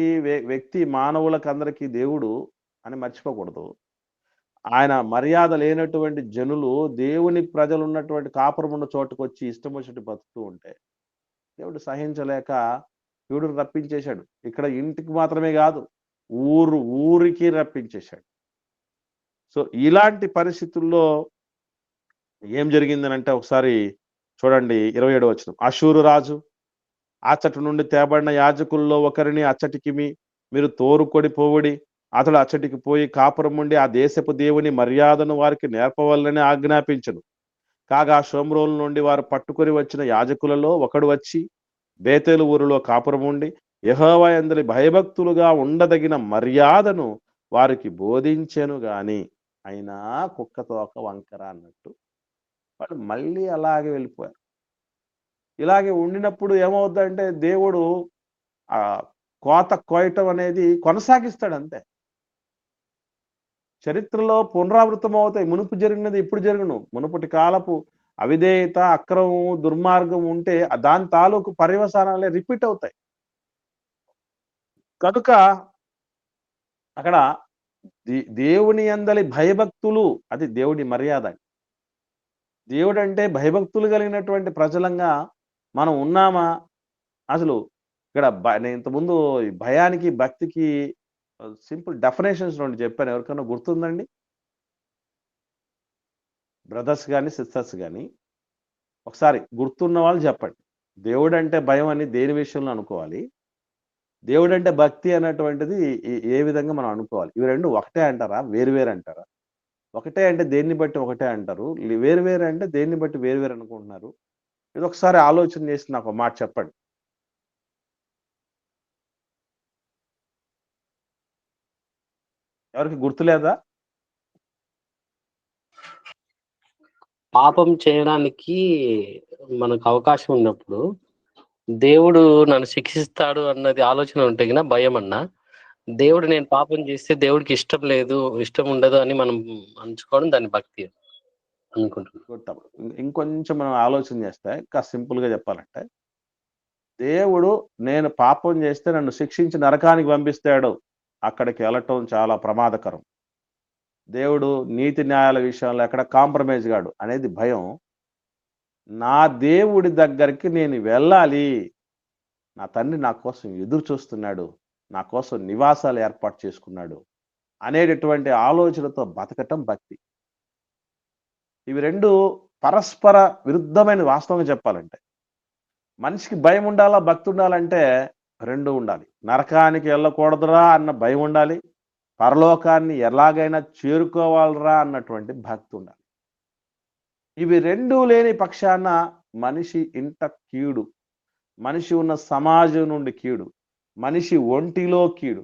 వ్యక్తి మానవులకు అందరికీ దేవుడు అని మర్చిపోకూడదు. ఆయన మర్యాద లేనటువంటి జనులు దేవుని ప్రజలు ఉన్నటువంటి కాపురం ఉన్న చోటుకు వచ్చి ఇష్టం వచ్చినట్టు బతుకుతూ ఉంటే దేవుడు సహించలేక దేవుడు రప్పించేశాడు. ఇక్కడ ఇంటికి మాత్రమే కాదు ఊరికి రప్పించేశాడు. సో ఇలాంటి పరిస్థితుల్లో ఏం జరిగిందని అంటే ఒకసారి చూడండి 27వ వచనం. అష్షూరు రాజు అచ్చటి నుండి తేబడిన యాజకుల్లో ఒకరిని అచ్చటికి మీరు తోరుకొని పోవుడి అతడు అచ్చటికి పోయి కాపురం ఉండి ఆ దేశపు దేవుని మర్యాదను వారికి నేర్పవలనని ఆజ్ఞాపించను. కాగా షోమ్రోను నుండి వారు పట్టుకొని వచ్చిన యాజకులలో ఒకడు వచ్చి బేతేలు ఊరిలో కాపురం ఉండి యెహోవా యందలి భయభక్తులుగా ఉండదగిన మర్యాదను వారికి బోధించెను గాని అయినా కుక్కతోక వంకర అన్నట్టు వాళ్ళు మళ్ళీ అలాగే వెళ్ళిపోయారు. ఇలాగే ఉండినప్పుడు ఏమవుద్దంటే దేవుడు ఆ కోత కోయటం అనేది కొనసాగిస్తాడు అంతే. చరిత్రలో పునరావృతం అవుతాయి. మునుపు జరిగినది ఇప్పుడు జరుగును. మునుపటి కాలపు అవిధేయత, అక్రమము, దుర్మార్గం ఉంటే దాని తాలూకు పర్యవసానాలే రిపీట్ అవుతాయి. కనుక అక్కడ దేవుని యందలి భయభక్తులు అది దేవుడి మర్యాద. దేవుడంటే భయభక్తులు కలిగినటువంటి ప్రజలంగా మనం ఉన్నామా? అసలు ఇక్కడ నేను ఇంతకుముందు ఈ భయానికి, భక్తికి సింపుల్ డెఫినేషన్స్ 2 చెప్పాను. ఎవరికైనా గుర్తుందండి? బ్రదర్స్ గాని, సిస్టర్స్ గాని ఒకసారి గుర్తున్న వాళ్ళు చెప్పండి. దేవుడంటే భయం అని దేని విషయంలో అనుకోవాలి? దేవుడంటే భక్తి అన్నటువంటిది ఏ విధంగా మనం అనుకోవాలి? ఇవి 2 ఒకటే అంటారా? వేరు వేరు అంటారా? ఒకటే అంటే దేన్ని బట్టి ఒకటే అంటారు. వేరు వేరు అంటే దేన్ని బట్టి వేరు వేరు అనుకుంటున్నారు? ఇదొకసారి ఆలోచన చేసి నాకు ఒక మాట చెప్పండి. ఎవరికి గుర్తులేదా? పాపం చేయడానికి మనకు అవకాశం ఉన్నప్పుడు దేవుడు నన్ను శిక్షిస్తాడు అన్నది ఆలోచన ఉంటే గిన భయం అన్నా. దేవుడు నేను పాపం చేస్తే దేవుడికి ఇష్టం లేదు, ఇష్టం ఉండదు అని మనం అంచుకోవడం దాన్ని భక్తి అనుకుంటున్నాను. గుడ్ తమ్ముడు. ఇంకొంచెం మనం ఆలోచన చేస్తే ఇంకా సింపుల్‌గా చెప్పాలంటే, దేవుడు నేను పాపం చేస్తే నన్ను శిక్షించి నరకానికి పంపిస్తాడు. అక్కడికి వెళ్ళటం చాలా ప్రమాదకరం. దేవుడు నీతి న్యాయాల విషయంలో ఎక్కడ కాంప్రమైజ్ గాడు అనేది భయం. నా దేవుడి దగ్గరికి నేను వెళ్ళాలి. నా తండ్రి నా కోసం ఎదురు చూస్తున్నాడు. నా కోసం నివాసాలు ఏర్పాటు చేసుకున్నాడు. అనేటటువంటి ఆలోచనతో బతకటం భక్తి. ఇవి 2 పరస్పర విరుద్ధమైన వాస్తవంగా చెప్పాలంటే. మనిషికి భయం ఉండాలా, భక్తి ఉండాలంటే 2 ఉండాలి. నరకానికి వెళ్ళకూడదురా అన్న భయం ఉండాలి. పరలోకాన్ని ఎలాగైనా చేరుకోవాలిరా అన్నటువంటి భక్తి ఉండాలి. ఇవి 2 లేని పక్షాన మనిషి ఇంట కీడు, మనిషి ఉన్న సమాజం నుండి కీడు, మనిషి ఒంటిలో కీడు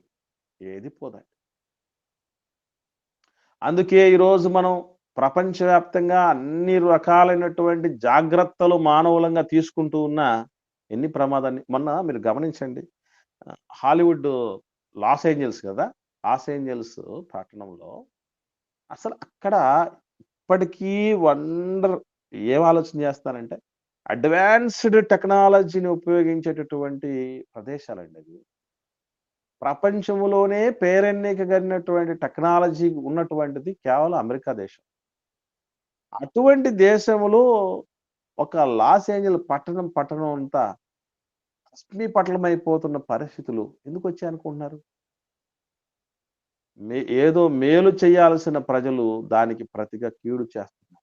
ఏది పోదండి. అందుకే ఈరోజు మనం ప్రపంచవ్యాప్తంగా అన్ని రకాలైనటువంటి జాగ్రత్తలు మానవులంగా తీసుకుంటూ ఉన్న ఎన్ని ప్రమాదాన్ని మొన్న మీరు గమనించండి. హాలీవుడ్ లాస్ ఏంజల్స్ కదా! లాస్ ఏంజల్స్ పట్టణంలో అసలు అక్కడ ఇప్పటికీ ఏం ఆలోచన చేస్తారంటే అడ్వాన్స్డ్ టెక్నాలజీని ఉపయోగించేటటువంటి ప్రదేశాలండి అవి. ప్రపంచంలోనే పేరెన్నికగలిగినటువంటి టెక్నాలజీ ఉన్నటువంటిది కేవలం అమెరికా దేశం. అటువంటి దేశంలో ఒక లాస్ ఏంజల్ పట్టణం అంతా అగ్నిపటలమైపోతున్న పరిస్థితులు ఎందుకొచ్చాయనుకుంటున్నారు? ఏదో మేలు చేయాల్సిన ప్రజలు దానికి ప్రతిగా కీడు చేస్తున్నారు.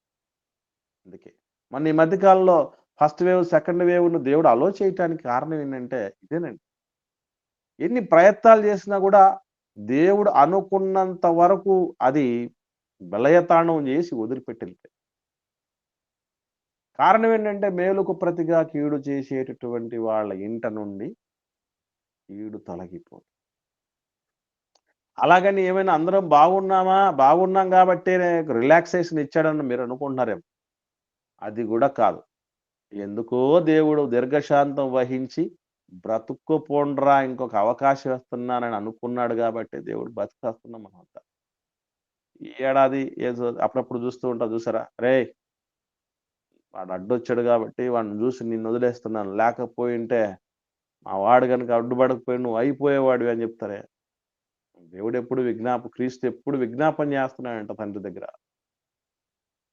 అందుకే ఈ మధ్య కాలంలో ఫస్ట్ వేవ్, సెకండ్ వేవ్‌ను దేవుడు అలో చేయటానికి కారణం ఏంటంటే ఇదేనండి. ఎన్ని ప్రయత్నాలు చేసినా కూడా దేవుడు అనుకున్నంత వరకు అది విలయతాండవం చేసి వదిలిపెట్టెళ్ళిపోయింది. కారణం ఏంటంటే మేలుకు ప్రతిగా కీడు చేసేటటువంటి వాళ్ళ ఇంట నుండి కీడు తొలగిపోతుంది. అలాగని ఏమైనా అందరం బాగున్నాం కాబట్టే రిలాక్సేషన్ ఇచ్చాడని మీరు అనుకుంటున్నారేమో. అది కూడా కాదు. ఎందుకో దేవుడు దీర్ఘశాంతం వహించి బ్రతుక్కుపోండ్రా ఇంకొక అవకాశం ఇస్తున్నానని అనుకున్నాడు కాబట్టి దేవుడు బతికేస్తున్నాం మనమంతా. ఈ ఏడాది అప్పుడప్పుడు చూస్తూ ఉంటా చూసారా? రేయ్! వాడు అడ్డొచ్చాడు కాబట్టి వాడిని చూసి నిన్ను వదిలేస్తున్నాను. లేకపోయింటే మా వాడు గనుక అడ్డుపడకపోయి నువ్వు అయిపోయేవాడివి అని చెప్తారే. దేవుడు ఎప్పుడు క్రీస్తు ఎప్పుడు విజ్ఞాపన చేస్తున్నాడంట తండ్రి దగ్గర.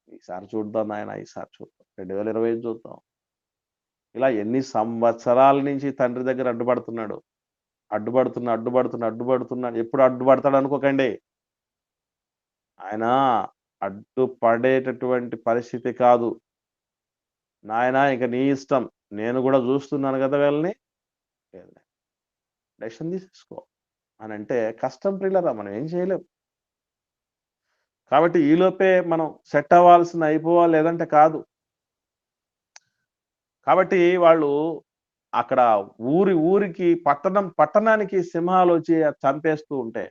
ఈసారి చూద్దాం నాయన, ఈసారి చూద్దాం. 2025 చూద్దాం. ఇలా ఎన్ని సంవత్సరాల నుంచి తండ్రి దగ్గర అడ్డుపడుతున్నాడు. అడ్డుపడుతున్నాడు. ఎప్పుడు అడ్డుపడతాడు అనుకోకండి. ఆయన అడ్డుపడేటటువంటి పరిస్థితి కాదు. నాయనా ఇక నీ ఇష్టం. నేను కూడా చూస్తున్నాను కదా వీళ్ళని. డెసిషన్ తీసేసుకో. అని అంటే కష్టం ప్రియులరా, మనం ఏం చేయలేం. కాబట్టి ఈలోపే మనం సెట్ అవ్వాల్సిన అయిపోవాలి, లేదంటే కాదు. కాబట్టి వాళ్ళు అక్కడ ఊరికి పట్టణానికి సింహాలు వచ్చి చంపేస్తూ ఉంటే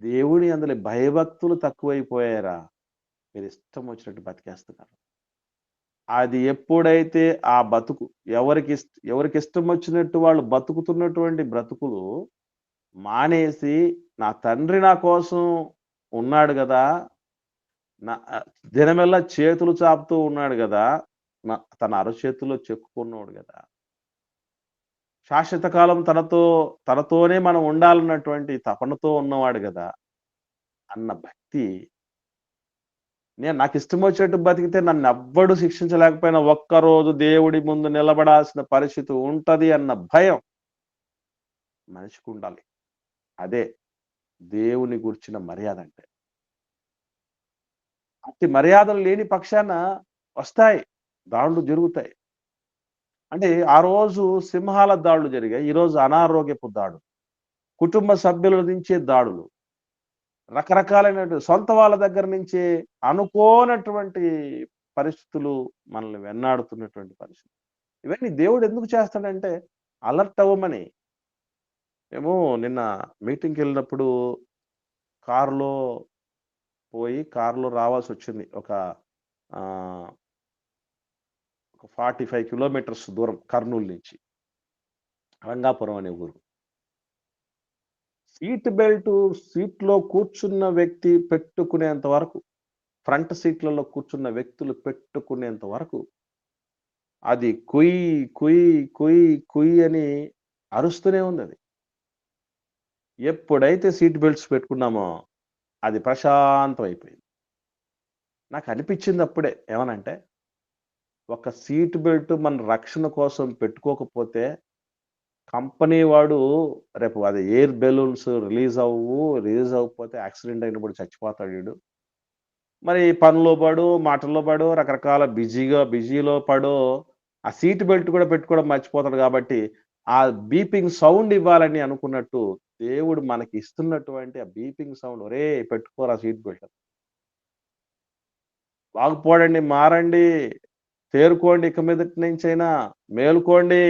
దేవుని అందులో భయభక్తులు తక్కువైపోయారా, మీరు ఇష్టం వచ్చినట్టు బతికేస్తున్నారు. అది ఎప్పుడైతే ఆ బతుకు ఎవరికి ఇష్టం వచ్చినట్టు వాళ్ళు బతుకుతున్నటువంటి బ్రతుకులు మానేసి, నా తండ్రి నా కోసం ఉన్నాడు గదా, నా దినమెల్లా చేతులు చాపుతూ ఉన్నాడు గదా, తన అరచేతుల్లో చెక్కుకున్నాడు గదా, శాశ్వత కాలం తనతోనే మనం ఉండాలన్నటువంటి తపనతో ఉన్నవాడు గదా అన్న భక్తి, నాకు ఇష్టం వచ్చినట్టు బతికితే నన్ను ఎవ్వడు శిక్షించలేకపోయినా ఒక్కరోజు దేవుడి ముందు నిలబడాల్సిన పరిస్థితి ఉంటది అన్న భయం మనిషికి ఉండాలి. అదే దేవుని గురించిన మర్యాద అంటే. అట్టి మర్యాదలు లేని పక్షాన వస్తాయి, దాడులు జరుగుతాయి. అంటే ఆ రోజు సింహాల దాడులు జరిగాయి, ఈరోజు అనారోగ్యపు దాడులు, కుటుంబ సభ్యుల నుంచే దాడులు, రకరకాలైనటువంటి సొంత వాళ్ళ దగ్గర నుంచి అనుకోనటువంటి పరిస్థితులు మనల్ని వెన్నాడుతున్నటువంటి పరిస్థితి. ఇవన్నీ దేవుడు ఎందుకు చేస్తాడంటే అలర్ట్ అవ్వమని. మేము నిన్న మీటింగ్కి వెళ్ళినప్పుడు కారులో రావాల్సి వచ్చింది. ఒక 45 కిలోమీటర్స్ దూరం కర్నూలు నుంచి, రంగాపురం అనే ఊరు. సీట్లో కూర్చున్న వ్యక్తి పెట్టుకునేంత వరకు, ఫ్రంట్ సీట్లలో కూర్చున్న వ్యక్తులు పెట్టుకునేంత వరకు అది కుయ్ కుయ్ కుయ్ కుయ్ అని అరుస్తూనే ఉంది. అది ఎప్పుడైతే సీట్ బెల్ట్స్ పెట్టుకున్నామో అది ప్రశాంతం అయిపోయింది. నాకు అనిపించింది అప్పుడే ఏమనంటే, ఒక సీట్ బెల్ట్ మన రక్షణ కోసం పెట్టుకోకపోతే కంపెనీ వాడు రేపు అది ఎయిర్ బెలూన్స్ రిలీజ్ అవ్వకపోతే యాక్సిడెంట్ అయినప్పుడు చచ్చిపోతాడు వీడు. మరి పనిలో పడు, మాటల్లో పడు, రకరకాల బిజీలో పడు, ఆ సీట్ బెల్ట్ కూడా పెట్టుకోవడం మర్చిపోతాడు. కాబట్టి ఆ బీపింగ్ సౌండ్ ఇవ్వాలని అనుకున్నట్టు దేవుడు మనకి ఇస్తున్నటువంటి ఆ బీపింగ్ సౌండ్, ఒరే పెట్టుకోరా సీట్ బెల్ట్, బాగుపోడండి, మారండి, తేరుకోండి, ఇక మీదటి నుంచైనా మేలుకోండి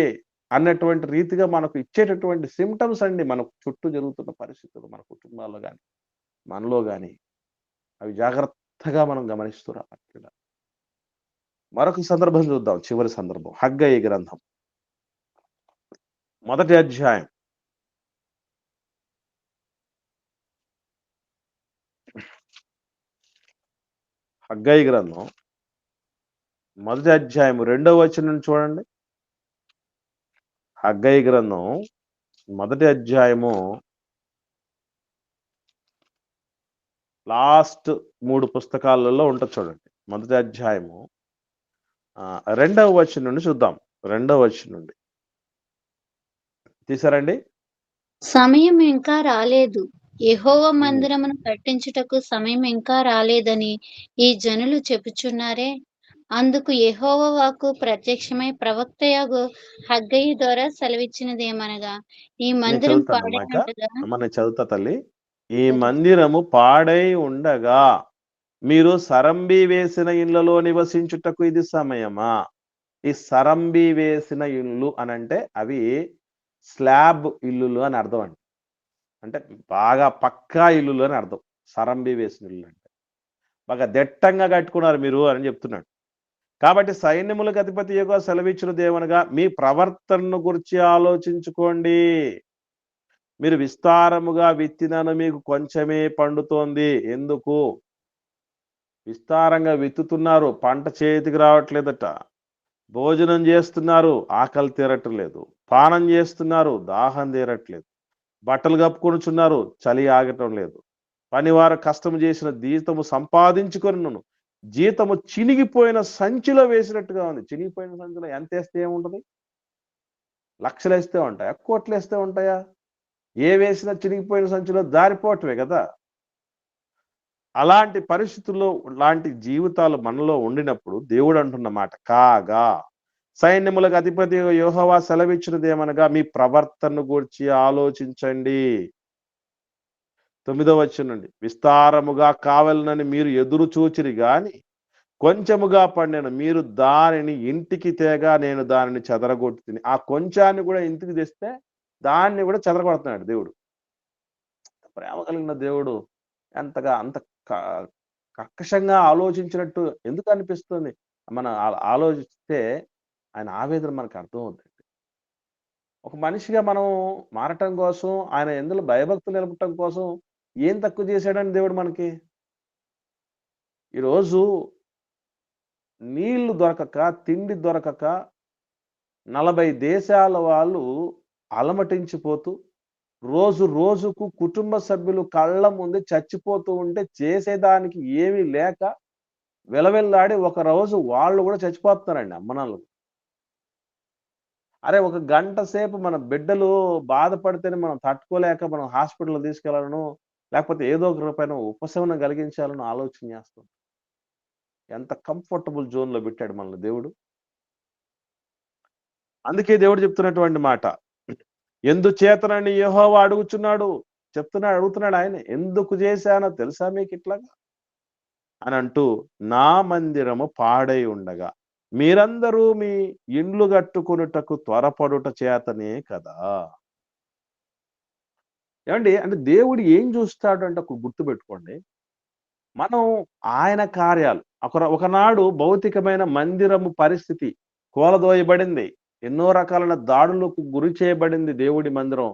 అన్నటువంటి రీతిగా మనకు ఇచ్చేటటువంటి సిమ్టమ్స్ అండి. మన చుట్టూ జరుగుతున్న పరిస్థితులు, మన కుటుంబాల్లో కానీ మనలో కానీ, అవి జాగ్రత్తగా మనం గమనిస్తూ రావాలి. మరొక సందర్భం చూద్దాం, చివరి సందర్భం. హగ్గయి గ్రంథం 1వ అధ్యాయం. హగ్గయి గ్రంథం 1వ అధ్యాయం 2వ వచనం చూడండి. హగ్గయి గ్రంథం 1వ అధ్యాయము లాస్ట్ 3 పుస్తకాలలో ఉంటుంది చూడండి. 1వ అధ్యాయము 2వ వచనం నుండి చూద్దాం. 2వ వచనం నుండి తీసారండి. సమయం ఇంకా రాలేదు, యెహోవా మందిరమును కట్టించుటకు సమయం ఇంకా రాలేదని ఈ జనులు చెప్పుచున్నారే. అందుకు యెహోవా వాక్కు ప్రత్యక్షమై ప్రవక్తయగు హగ్గయి ద్వారా సెలవిచ్చినదేమనగా, ఈ మందిరం పాడై ఉండగా, మన చదువుతా తల్లి. ఈ మందిరము పాడై ఉండగా మీరు సరంబి వేసిన ఇళ్లలో నివసించుటకు ఇది సమయమా? ఈ సరంబి వేసిన ఇల్లు అనంటే అవి స్లాబ్ ఇల్లులు అని అర్థం అండి. అంటే బాగా పక్కా ఇల్లులు అని అర్థం. సరంబి వేసిన ఇల్లు అంటే బాగా దట్టంగా కట్టుకున్నారు మీరు అని చెప్తున్నాడు. కాబట్టి సైన్యములకు అధిపతి యెహోవా సెలవిచ్చినదేమనగా, మీ ప్రవర్తనను గురించి ఆలోచించుకోండి. మీరు విస్తారముగా విత్తినను మీకు కొంచెమే పండుతోంది. ఎందుకు? విస్తారంగా విత్తుతున్నారు, పంట చేతికి రావట్లేదట. భోజనం చేస్తున్నారు, ఆకలి తీరట్లేదు. పానం చేస్తున్నారు, దాహం తీరట్లేదు. బట్టలు కప్పుకొనుచున్నారు, చలి ఆగటం లేదు. పనివారు కష్టం చేసిన జీతము సంపాదించుకొనును. జీతము చినిగిపోయిన సంచిలో వేసినట్టుగా ఉంది. చినిగిపోయిన సంచిలో ఎంత వేస్తే ఏముంటది? లక్షలు వేస్తే ఉంటాయా, కోట్లు వేస్తే ఉంటాయా? ఏ వేసినా చినిగిపోయిన సంచిలో జారిపోవటమే కదా. అలాంటి పరిస్థితుల్లో లాంటి జీవితాలు మనలో ఉండినప్పుడు దేవుడు అంటున్న మాట, కాగా సైన్యములకు అధిపతి యెహోవా సెలవిచ్చినదేమనగా మీ ప్రవర్తనను గూర్చి ఆలోచించండి. 9వ వచనం నుండి విస్తారముగా కావలనని మీరు ఎదురు చూచిరి గాని కొంచెముగా పండెను, మీరు దానిని ఇంటికి తేగా నేను దానిని చెదరగొట్టుతిని. ఆ కొంచాన్ని కూడా ఇంటికి తెస్తే దాన్ని కూడా చెదరగొడుతున్నాడు దేవుడు. ప్రేమ కలిగిన దేవుడు ఎంతగా అంత కర్కశంగా ఆలోచించినట్టు ఎందుకు అనిపిస్తుంది? మనం ఆలోచిస్తే ఆయన ఆవేదన మనకు అర్థమవుతుంది. ఒక మనిషిగా మనం మారటం కోసం, ఆయన ఎందులో భయభక్తులు నిలపటం కోసం ఏం తక్కువ చేశాడని దేవుడు మనకి? ఈరోజు నీళ్లు దొరకక, తిండి దొరకక 40 దేశాల వాళ్ళు అలమటించిపోతూ, రోజు రోజుకు కుటుంబ సభ్యులు కళ్ళ ముందే చచ్చిపోతూ ఉంటే చేసేదానికి ఏమీ లేక విలవిల్లాడి ఒక రోజు వాళ్ళు కూడా చచ్చిపోతున్నారండి అమ్మనాళ్ళు. అరే ఒక గంట సేపు మన బిడ్డలు బాధపడితేనే మనం తట్టుకోలేక మనం హాస్పిటల్ తీసుకెళ్లాలను, లేకపోతే ఏదో ఒక రూపాయన ఉపశమనం కలిగించాలని ఆలోచన చేస్తాం. ఎంత కంఫర్టబుల్ జోన్‌లో పెట్టాడు మనల్ని దేవుడు. అందుకే దేవుడు చెప్తున్నటువంటి మాట, ఎందుచేతనని యెహోవా అడుగుచున్నాడు. అడుగుతున్నాడు ఆయనే. ఎందుకు చేశానో తెలుసా మీకు ఇట్లాగా? అని అంటూ, నా మందిరము పాడై ఉండగా మీరందరూ మీ ఇండ్లు కట్టుకొనుటకు త్వరపడుట చేతనే కదా. ఏమండి అంటే దేవుడు ఏం చూస్తాడు అంటే ఒక గుర్తుపెట్టుకోండి. మనం ఆయన కార్యాలు ఒకనాడు భౌతికమైన మందిరము పరిస్థితి కూలదోయబడింది. ఎన్నో రకాలైన దాడులకు గురి చేయబడింది దేవుడి మందిరం.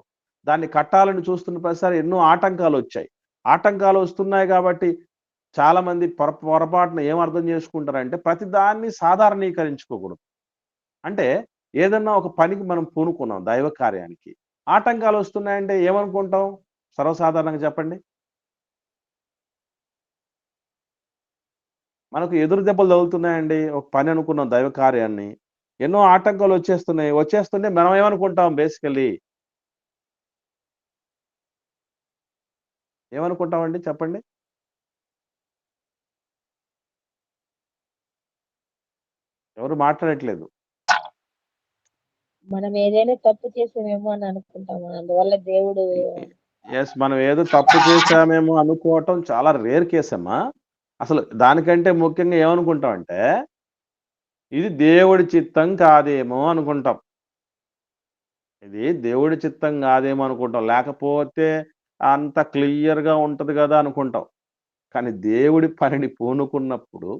దాన్ని కట్టాలని చూస్తున్న ప్రతిసారి ఎన్నో ఆటంకాలు వచ్చాయి. ఆటంకాలు వస్తున్నాయి కాబట్టి చాలా మంది పొరపాటున ఏం అర్థం చేసుకుంటారంటే ప్రతి దాన్ని సాధారణీకరించుకోకూడదు. అంటే ఏదన్నా ఒక పనికి మనం పూనుకున్నాం దైవ కార్యానికి, ఆటంకాలు వస్తున్నాయంటే ఏమనుకుంటాం? సర్వసాధారణంగా చెప్పండి. మనకు ఎదురు దెబ్బలు తగులుతున్నాయండి. ఒక పని అనుకున్నాం దైవ కార్యాన్ని, ఎన్నో ఆటంకాలు వచ్చేస్తుంటే మనం ఏమనుకుంటాం? బేసికల్లీ ఏమనుకుంటామండి చెప్పండి? ఎవరు మాట్లాడట్లేదు. మనం ఏదైనా తప్పు చేసామేమో అని అనుకుంటాము. అందువల్ల దేవుడు ఎస్, మనం ఏదో తప్పు చేశామేమో అనుకోవటం చాలా రేర్ కేస్ అమ్మా. అసలు దానికంటే ముఖ్యంగా ఏమనుకుంటామంటే ఇది దేవుడి చిత్తం కాదేమో అనుకుంటాం. ఇది దేవుడి చిత్తం కాదేమో అనుకుంటాం. లేకపోతే అంత క్లియర్‌గా ఉంటది కదా అనుకుంటాం. కానీ దేవుడి పనిని పూనుకున్నప్పుడు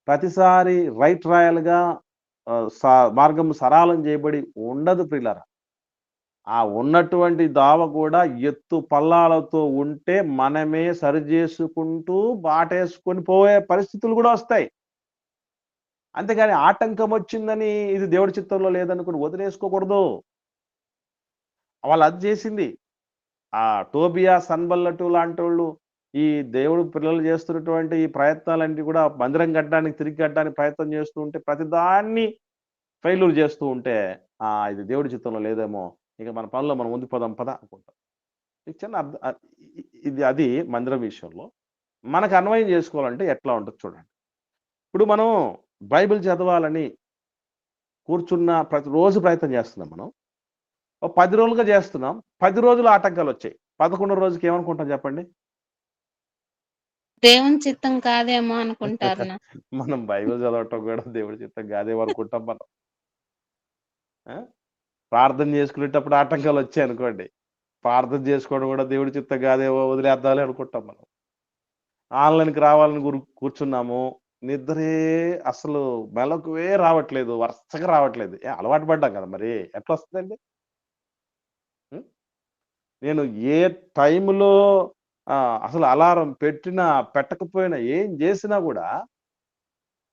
ప్రతిసారి రైట్ రాయల్‌గా మార్గం సరళం చేయబడి ఉండదు ప్రియులారా. ఆ ఉన్నటువంటి దావ కూడా ఎత్తు పల్లాలతో ఉంటే మనమే సరిచేసుకుంటూ బాటేసుకొని పోయే పరిస్థితులు కూడా వస్తాయి. అంతేగాని ఆటంకం వచ్చిందని ఇది దేవుడి చిత్తంలో లేదనుకుని వదిలేసుకోకూడదు. వాళ్ళు అది చేసింది. ఆ టోబియా, సన్బల్లటు లాంటోళ్ళు ఈ దేవుడు పిల్లలు చేస్తున్నటువంటి ఈ ప్రయత్నాలన్నీ కూడా మందిరం తిరిగి కట్టడానికి ప్రయత్నం చేస్తూ ఉంటే ప్రతిదాన్ని ఫెయిల్యూర్ చేస్తూ ఉంటే ఇది దేవుడి చిత్తంలో లేదేమో, ఇక మన పనిలో మనం ముందుకు పోదాం పద అనుకుంటాం. చిన్న అది మందిరం విషయంలో మనకు అన్వయం చేసుకోవాలంటే ఎట్లా ఉంటుంది చూడండి. ఇప్పుడు మనం బైబిల్ చదవాలని కూర్చున్న ప్రతిరోజు ప్రయత్నం చేస్తున్నాం. మనం 10 రోజులుగా చేస్తున్నాం. 10 రోజులు ఆటంకాలు వచ్చాయి. 11వ రోజుకి ఏమనుకుంటాం చెప్పండి? దేవుని చిత్తం కాదేమో అనుకుంటారు. మనం బైబిల్ చదవటం కూడా దేవుడి చిత్తం కాదేమో అనుకుంటాం మనం. ప్రార్థన చేసుకునేటప్పుడు ఆటంకాలు వచ్చాయి అనుకోండి, ప్రార్థన చేసుకోవడం కూడా దేవుడి చిత్తం కాదేమో వదిలేద్దాలి అనుకుంటాం మనం. ఆన్లైన్కి రావాలని కూర్చున్నాము, నిద్రే అసలు మెలకువే రావట్లేదు, వరుసగా రావట్లేదు. అలవాటు పడ్డాం కదా, మరి ఎట్లా వస్తుందండి? నేను ఏ టైంలో అసలు అలారం పెట్టినా పెట్టకపోయినా ఏం చేసినా కూడా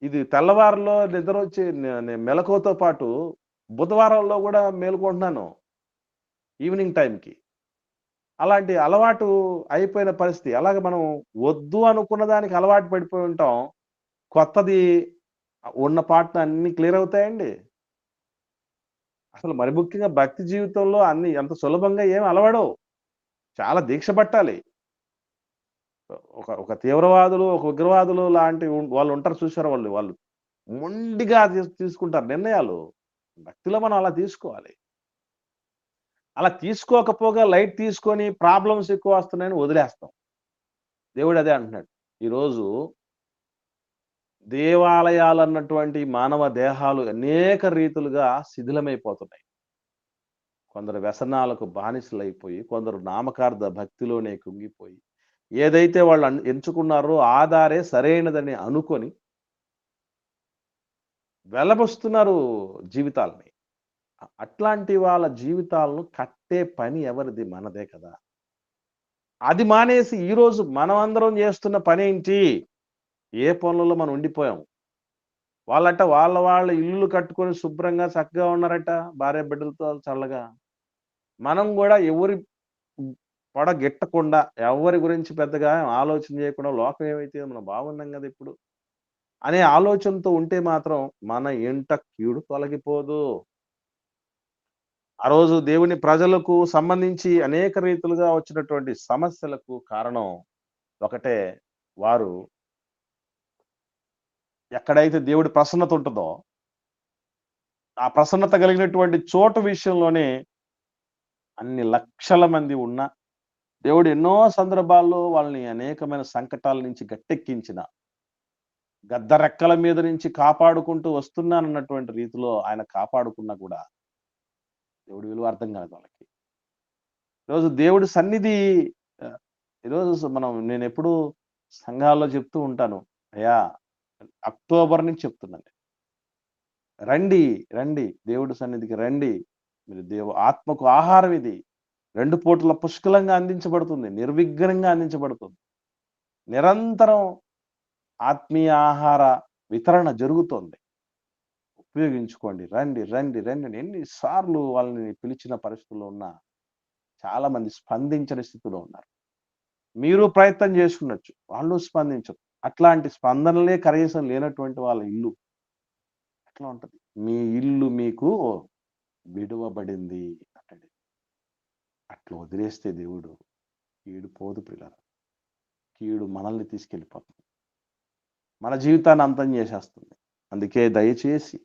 ఇది తెల్లవారులో నిద్ర వచ్చి మెలకువతో పాటు బుధవారంలో కూడా మేలుకుంటున్నాను ఈవినింగ్ టైంకి. అలాంటి అలవాటు అయిపోయిన పరిస్థితి. అలాగే మనం వద్దు అనుకున్న దానికి అలవాటు పడిపోయి ఉంటాం. కొత్తది ఉన్న పాటలు అన్ని క్లియర్ అవుతాయండి. అసలు మరి ముఖ్యంగా భక్తి జీవితంలో అన్ని అంత సులభంగా ఏం అలవాడవు. చాలా దీక్ష పట్టాలి. ఒక తీవ్రవాదులు, ఒక ఉగ్రవాదులు లాంటి వాళ్ళు ఉంటారు చూసారా, వాళ్ళు మొండిగా తీసుకుంటారు నిర్ణయాలు. భక్తిలో మనం అలా తీసుకోవాలి. అలా తీసుకోకపోగా లైట్ తీసుకొని ప్రాబ్లమ్స్ ఎక్కువ వస్తున్నాయని వదిలేస్తాం. దేవుడు అదే అంటున్నాడు. ఈరోజు దేవాలయాలన్నటువంటి మానవ దేహాలు అనేక రీతులుగా శిథిలమైపోతున్నాయి. కొందరు వ్యసనాలకు బానిసలైపోయి, కొందరు నామకార్థ భక్తిలోనే కుంగిపోయి, ఏదైతే వాళ్ళు ఎంచుకున్నారో ఆ దారే సరైనదని అనుకొని వెల్లబుస్తున్నారు జీవితాల్ని. అట్లాంటి వాళ్ళ జీవితాలను కట్టే పని ఎవరిది? మనదే కదా! అది మానేసి ఈరోజు మనమందరం చేస్తున్న పనేంటి? ఏ పనులలో మనం ఉండిపోయాం. వాళ్ళ ఇల్లులు కట్టుకొని శుభ్రంగా చక్కగా ఉన్నారట. భార్య బిడ్డలతో చల్లగా. మనం గూడా ఎవరి పొడగిట్టకుండా, ఎవరి గురించి పెద్దగా ఆలోచన చేయకుండా లోకం ఏమైతే మనం బాగున్నాం గదా ఇప్పుడు అనే ఆలోచనతో ఉంటే మాత్రం మన ఇంట కీడు తొలగిపోదు. ఆ రోజు దేవుని ప్రజలకు సంబంధించి అనేక రీతులుగా వచ్చినటువంటి సమస్యలకు కారణం ఒకటే. వారు ఎక్కడైతే దేవుడి ప్రసన్నత ఉంటుందో, ఆ ప్రసన్నత కలిగినటువంటి చోటు విషయంలోనే అన్ని లక్షల మంది ఉన్నా, దేవుడు ఎన్నో సందర్భాల్లో వాళ్ళని అనేకమైన సంకటాల నుంచి గట్టెక్కించిన, గద్దరెక్కల మీద నుంచి కాపాడుకుంటూ వస్తున్నానన్నటువంటి రీతిలో ఆయన కాపాడుకున్నా కూడా దేవుడి విలువ అర్థం కాదు వాళ్ళకి. ఈరోజు దేవుడి సన్నిధి ఈరోజు నేనెప్పుడు సంఘాల్లో చెప్తూ ఉంటాను. అయ్యా, అక్టోబర్ నుంచి చెప్తున్నాను. రండి, రండి, దేవుడి సన్నిధికి రండి. మీరు ఆత్మకు ఆహారం ఇది. 2 పూటల పుష్కలంగా అందించబడుతుంది. నిర్విఘ్నంగా అందించబడుతుంది. నిరంతరం ఆత్మీయ ఆహార వితరణ జరుగుతోంది. ఉపయోగించుకోండి. రండి, రండి, రండి అని ఎన్నిసార్లు వాళ్ళని పిలిచిన పరిస్థితుల్లో ఉన్నా చాలా మంది స్పందించని స్థితిలో ఉన్నారు. మీరు ప్రయత్నం చేసుకున్నచ్చు, వాళ్ళు స్పందించరు. అట్లాంటి స్పందనలే కనీసం లేనటువంటి వాళ్ళ ఇల్లు ఎట్లా ఉంటది? మీ ఇల్లు మీకు విడువబడింది అంటాడు. అట్లా వదిలేస్తే దేవుడు కీడు పోదు పిల్లలు. కీడు మనల్ని తీసుకెళ్ళిపోతుంది. మన జీవితాన్ని అంతం చేసేస్తుంది. అందుకే దయచేసి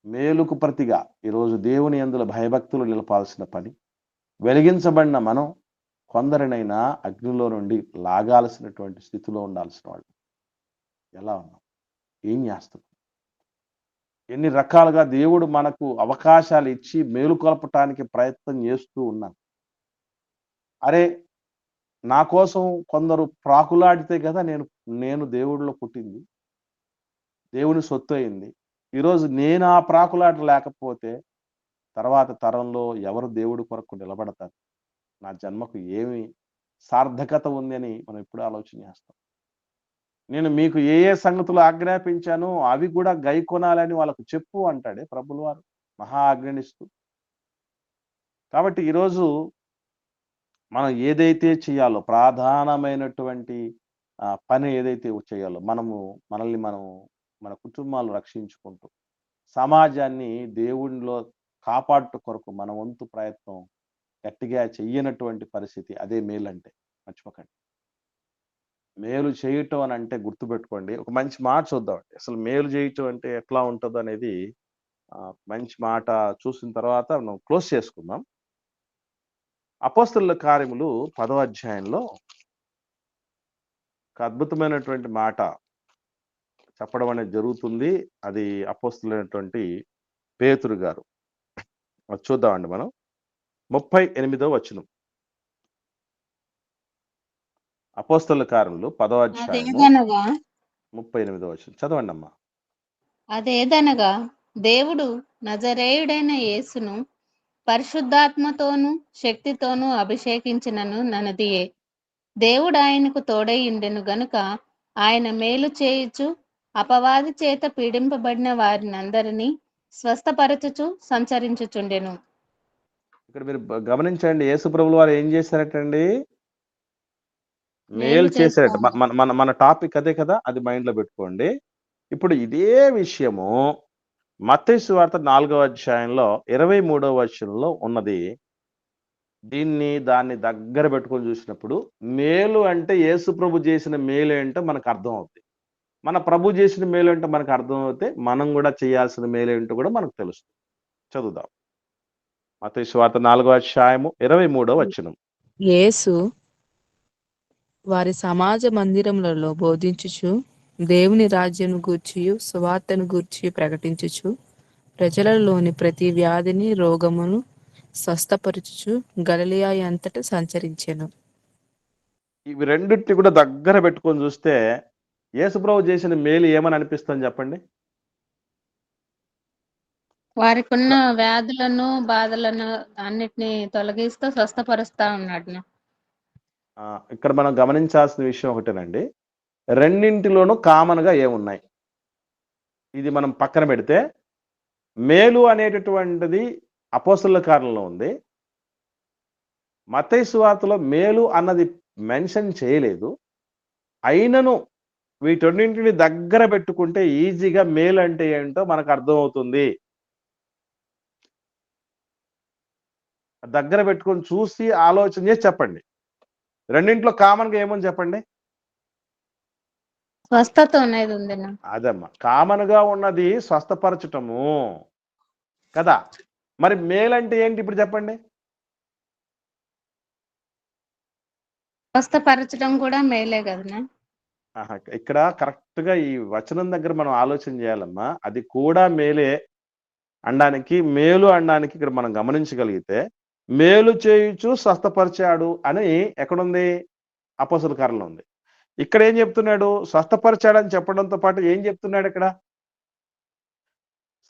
మేలుకు ప్రతిగా ఈరోజు దేవుని యందు భయభక్తులు నిలపాల్సిన పని, వెలిగించబడిన మనం కొందరినైనా అగ్నిలో నుండి లాగాల్సినటువంటి స్థితిలో ఉండాల్సిన వాళ్ళు ఎలా ఉన్నాం? ఏం చేస్తున్నాం? ఎన్ని రకాలుగా దేవుడు మనకు అవకాశాలు ఇచ్చి మేలుకొల్పటానికి ప్రయత్నం చేస్తూ ఉన్నాం. అరే, నా కోసం కొందరు ప్రాకులాడితే కదా నేను దేవుడిలో పుట్టింది, దేవుని సొత్తు అయింది. ఈరోజు నేను ఆ ప్రాకులాట లేకపోతే తర్వాత తరంలో ఎవరు దేవుడి కొరకు నిలబడతారు? నా జన్మకు ఏమి సార్థకత ఉంది అని మనం ఎప్పుడు ఆలోచన చేస్తాం. నేను మీకు ఏ ఏ సంగతులు ఆజ్ఞాపించానో అవి కూడా గైకొనాలని వాళ్ళకు చెప్పు అంటాడే ప్రభులు వారు మహా ఆజ్ఞనిస్తూ. కాబట్టి ఈరోజు మనం ఏదైతే చేయాలో, ప్రధానమైనటువంటి పని ఏదైతే చేయాలో, మనల్ని మన కుటుంబాలను రక్షించుకుంటూ సమాజాన్ని దేవునిలో కాపాడుట కొరకు మన వంతు ప్రయత్నం గట్టిగా చెయ్యనటువంటి పరిస్థితి అదే మేలంటే. మర్చిపోకండి. మేలు చేయటం అని అంటే గుర్తుపెట్టుకోండి. ఒక మంచి మాట చూద్దామండి. అసలు మేలు చేయటం అంటే ఎట్లా ఉంటుందో అనేది మంచి మాట చూసిన తర్వాత మనం క్లోజ్ చేసుకుందాం. అపోస్తలుల కార్యములు 10వ అధ్యాయంలో ఒక అద్భుతమైనటువంటి మాట చెప్పడం అనేది జరుగుతుంది. అది అపోస్తలులైనటువంటి పేతురు గారు. అది చూద్దామండి మనం. 38వ వచనం. అపోస్తలుల కార్యములు 10వ అధ్యాయము 38వ వచనం చదవండి అమ్మా. అదేదనగా దేవుడు నజరేయుడైన యేసును పరిశుద్ధాత్మతోనూ శక్తితోనూ అభిషేకించినను నన్నదియే. దేవుడు ఆయనకు తోడైయుండెను గనుక ఆయన మేలు చేయుచు అపవాది చేత పీడింపబడిన వారినందరినీ స్వస్థపరచుచు సంచరించుచుండెను. ఇక్కడ మీరు గమనించండి, యేసు ప్రభుల వారు ఏం చేశారటండి? మేలు చేశారట. మన టాపిక్ అదే కదా, అది మైండ్ లో పెట్టుకోండి. ఇప్పుడు ఇదే విషయము మత్తయి సువార్త 4వ అధ్యాయంలో 23వ వచనంలో ఉన్నది. దాన్ని దగ్గర పెట్టుకొని చూసినప్పుడు మేలు అంటే యేసు ప్రభు చేసిన మేలు ఏంటో మనకు అర్థం అవుతుంది. మన ప్రభు చేసిన మేలు ఏంటో మనకు అర్థమవుతే మనం కూడా చేయాల్సిన మేలు ఏంటో కూడా మనకు తెలుస్తుంది. చదువుదాం. మత్తయి సువార్త 4వ అధ్యాయము 23వ వచనం. యేసు వారి సమాజ మందిరములలో బోధించుచు దేవుని రాజ్యం గూర్చియు సువార్తను గూర్చి ప్రకటించుచు ప్రజలలోని ప్రతి వ్యాధిని రోగమును స్వస్థపరచుచు గలిలయ అంతటా సంచరించెను. ఇవి రెండింటిని కూడా దగ్గర పెట్టుకొని చూస్తే యేసుప్రభు చేసిన మేలు ఏమని అనిపిస్తుంది చెప్పండి? వారికి ఉన్న వ్యాధులను బాధలను అన్నిటిని తొలగిస్తూ స్వస్థపరుస్తా ఉన్నాడు. ఇక్కడ మనం గమనించాల్సిన విషయం ఒకటేనండి, రెండింటిలోనూ కామన్ గా ఏమున్నాయి? ఇది మనం పక్కన పెడితే మేలు అనేటటువంటిది అపోస్తలుల కార్యంలో ఉంది. మత్తయి సువార్తలో మేలు అన్నది మెన్షన్ చేయలేదు. అయినను వీటన్నింటిని దగ్గర పెట్టుకుంటే ఈజీగా మేలు అంటే ఏంటో మనకు అర్థమవుతుంది. దగ్గర పెట్టుకొని చూసి ఆలోచన చేసి చెప్పండి. రెండింటిలో కామన్ గా ఏమని చెప్పండి? స్వస్థత అనేది ఉంది. అదమ్మా, కామన్ గా ఉన్నది స్వస్థపరచటము కదా. మరి మేలు అంటే ఏంటి ఇప్పుడు చెప్పండి? స్వస్థపరచడం కూడా మేలే కదా. ఇక్కడ కరెక్ట్ గా ఈ వచనం దగ్గర మనం ఆలోచన చేయాలమ్మా. అది కూడా మేలే అనడానికి, మేలు అనడానికి ఇక్కడ మనం గమనించగలిగితే మేలు చేయుచు స్వస్థపరిచాడు అని ఎక్కడుంది? అపోస్తలుల కార్యంలో ఉంది. ఇక్కడ ఏం చెప్తున్నాడు? స్వస్థపరిచాడని చెప్పడంతో పాటు ఏం చెప్తున్నాడు ఇక్కడ?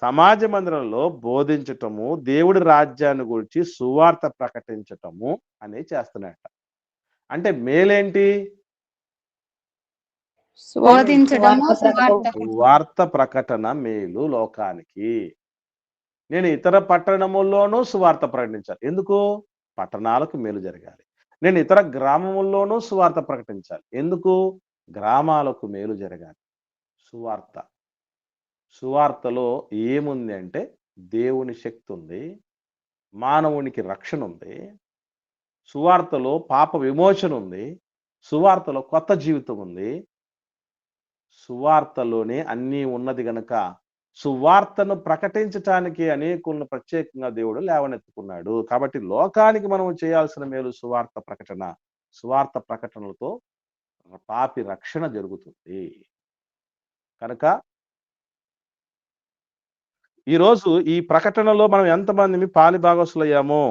సమాజ మందిరంలో బోధించటము, దేవుడి రాజ్యాన్ని గురించి సువార్త ప్రకటించటము అనేది చేస్తున్నాడట. అంటే మేలేంటి? బోధించడము, సువార్త ప్రకటన మేలు లోకానికి. నేను ఇతర పట్టణముల్లోనూ సువార్త ప్రకటించాలి. ఎందుకు? పట్టణాలకు మేలు జరగాలి. నేను ఇతర గ్రామముల్లోనూ సువార్త ప్రకటించాలి. ఎందుకు? గ్రామాలకు మేలు జరగాలి. సువార్తలో ఏముంది అంటే దేవుని శక్తి ఉంది, మానవునికి రక్షణ ఉంది, సువార్తలో పాప విమోచన ఉంది, సువార్తలో కొత్త జీవితం ఉంది. సువార్తలోనే అన్నీ ఉన్నది గనక సువార్తను ప్రకటించటానికి అనేకులను ప్రత్యేకంగా దేవుడు లేవనెత్తుకున్నాడు. కాబట్టి లోకానికి మనం చేయాల్సిన మేలు సువార్త ప్రకటన. సువార్త ప్రకటనలతో పాపి రక్షణ జరుగుతుంది. కనుక ఈరోజు ఈ ప్రకటనలో మనం ఎంతమంది పాలి భాగస్సులయ్యామో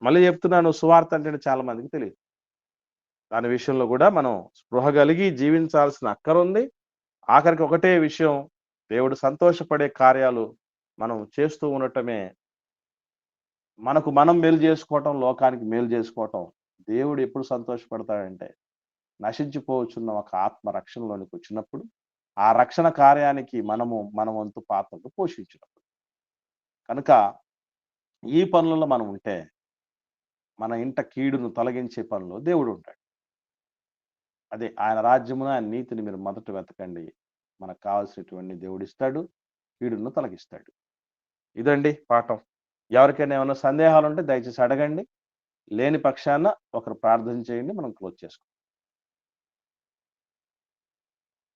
మళ్ళీ చెప్తున్నాను, సువార్త అంటే చాలా మందికి తెలియదు. దాని విషయంలో కూడా మనం స్పృహ కలిగి జీవించాల్సిన అక్కరుంది. ఆఖరికి ఒకటే విషయం, దేవుడు సంతోషపడే కార్యాలు మనం చేస్తూ ఉండటమే. మనకు మనం మేలు చేసుకోవటం, లోకానికి మేలు చేసుకోవటం. దేవుడు ఎప్పుడు సంతోషపడతాడంటే నశించిపోవచ్చున్న ఒక ఆత్మ రక్షణలోనికి వచ్చినప్పుడు, ఆ రక్షణ కార్యానికి మన వంతు పాత్రను పోషించినప్పుడు. కనుక ఈ పనులలో మనం ఉంటే మన ఇంట కీడును తొలగించే పనులు దేవుడు ఉంటాడు. అదే ఆయన రాజ్యమును, ఆయన నీతిని మీరు మొదట వెతకండి, మనకు కావాల్సినటువంటి దేవుడు ఇస్తాడు, కీడును తొలగిస్తాడు. ఇదండి పాఠం. ఎవరికైనా ఏమైనా సందేహాలు ఉంటే దయచేసి అడగండి. లేని పక్షాన ఒకరు ప్రార్థన చేయండి, మనం క్లోజ్ చేసుకుంటాం.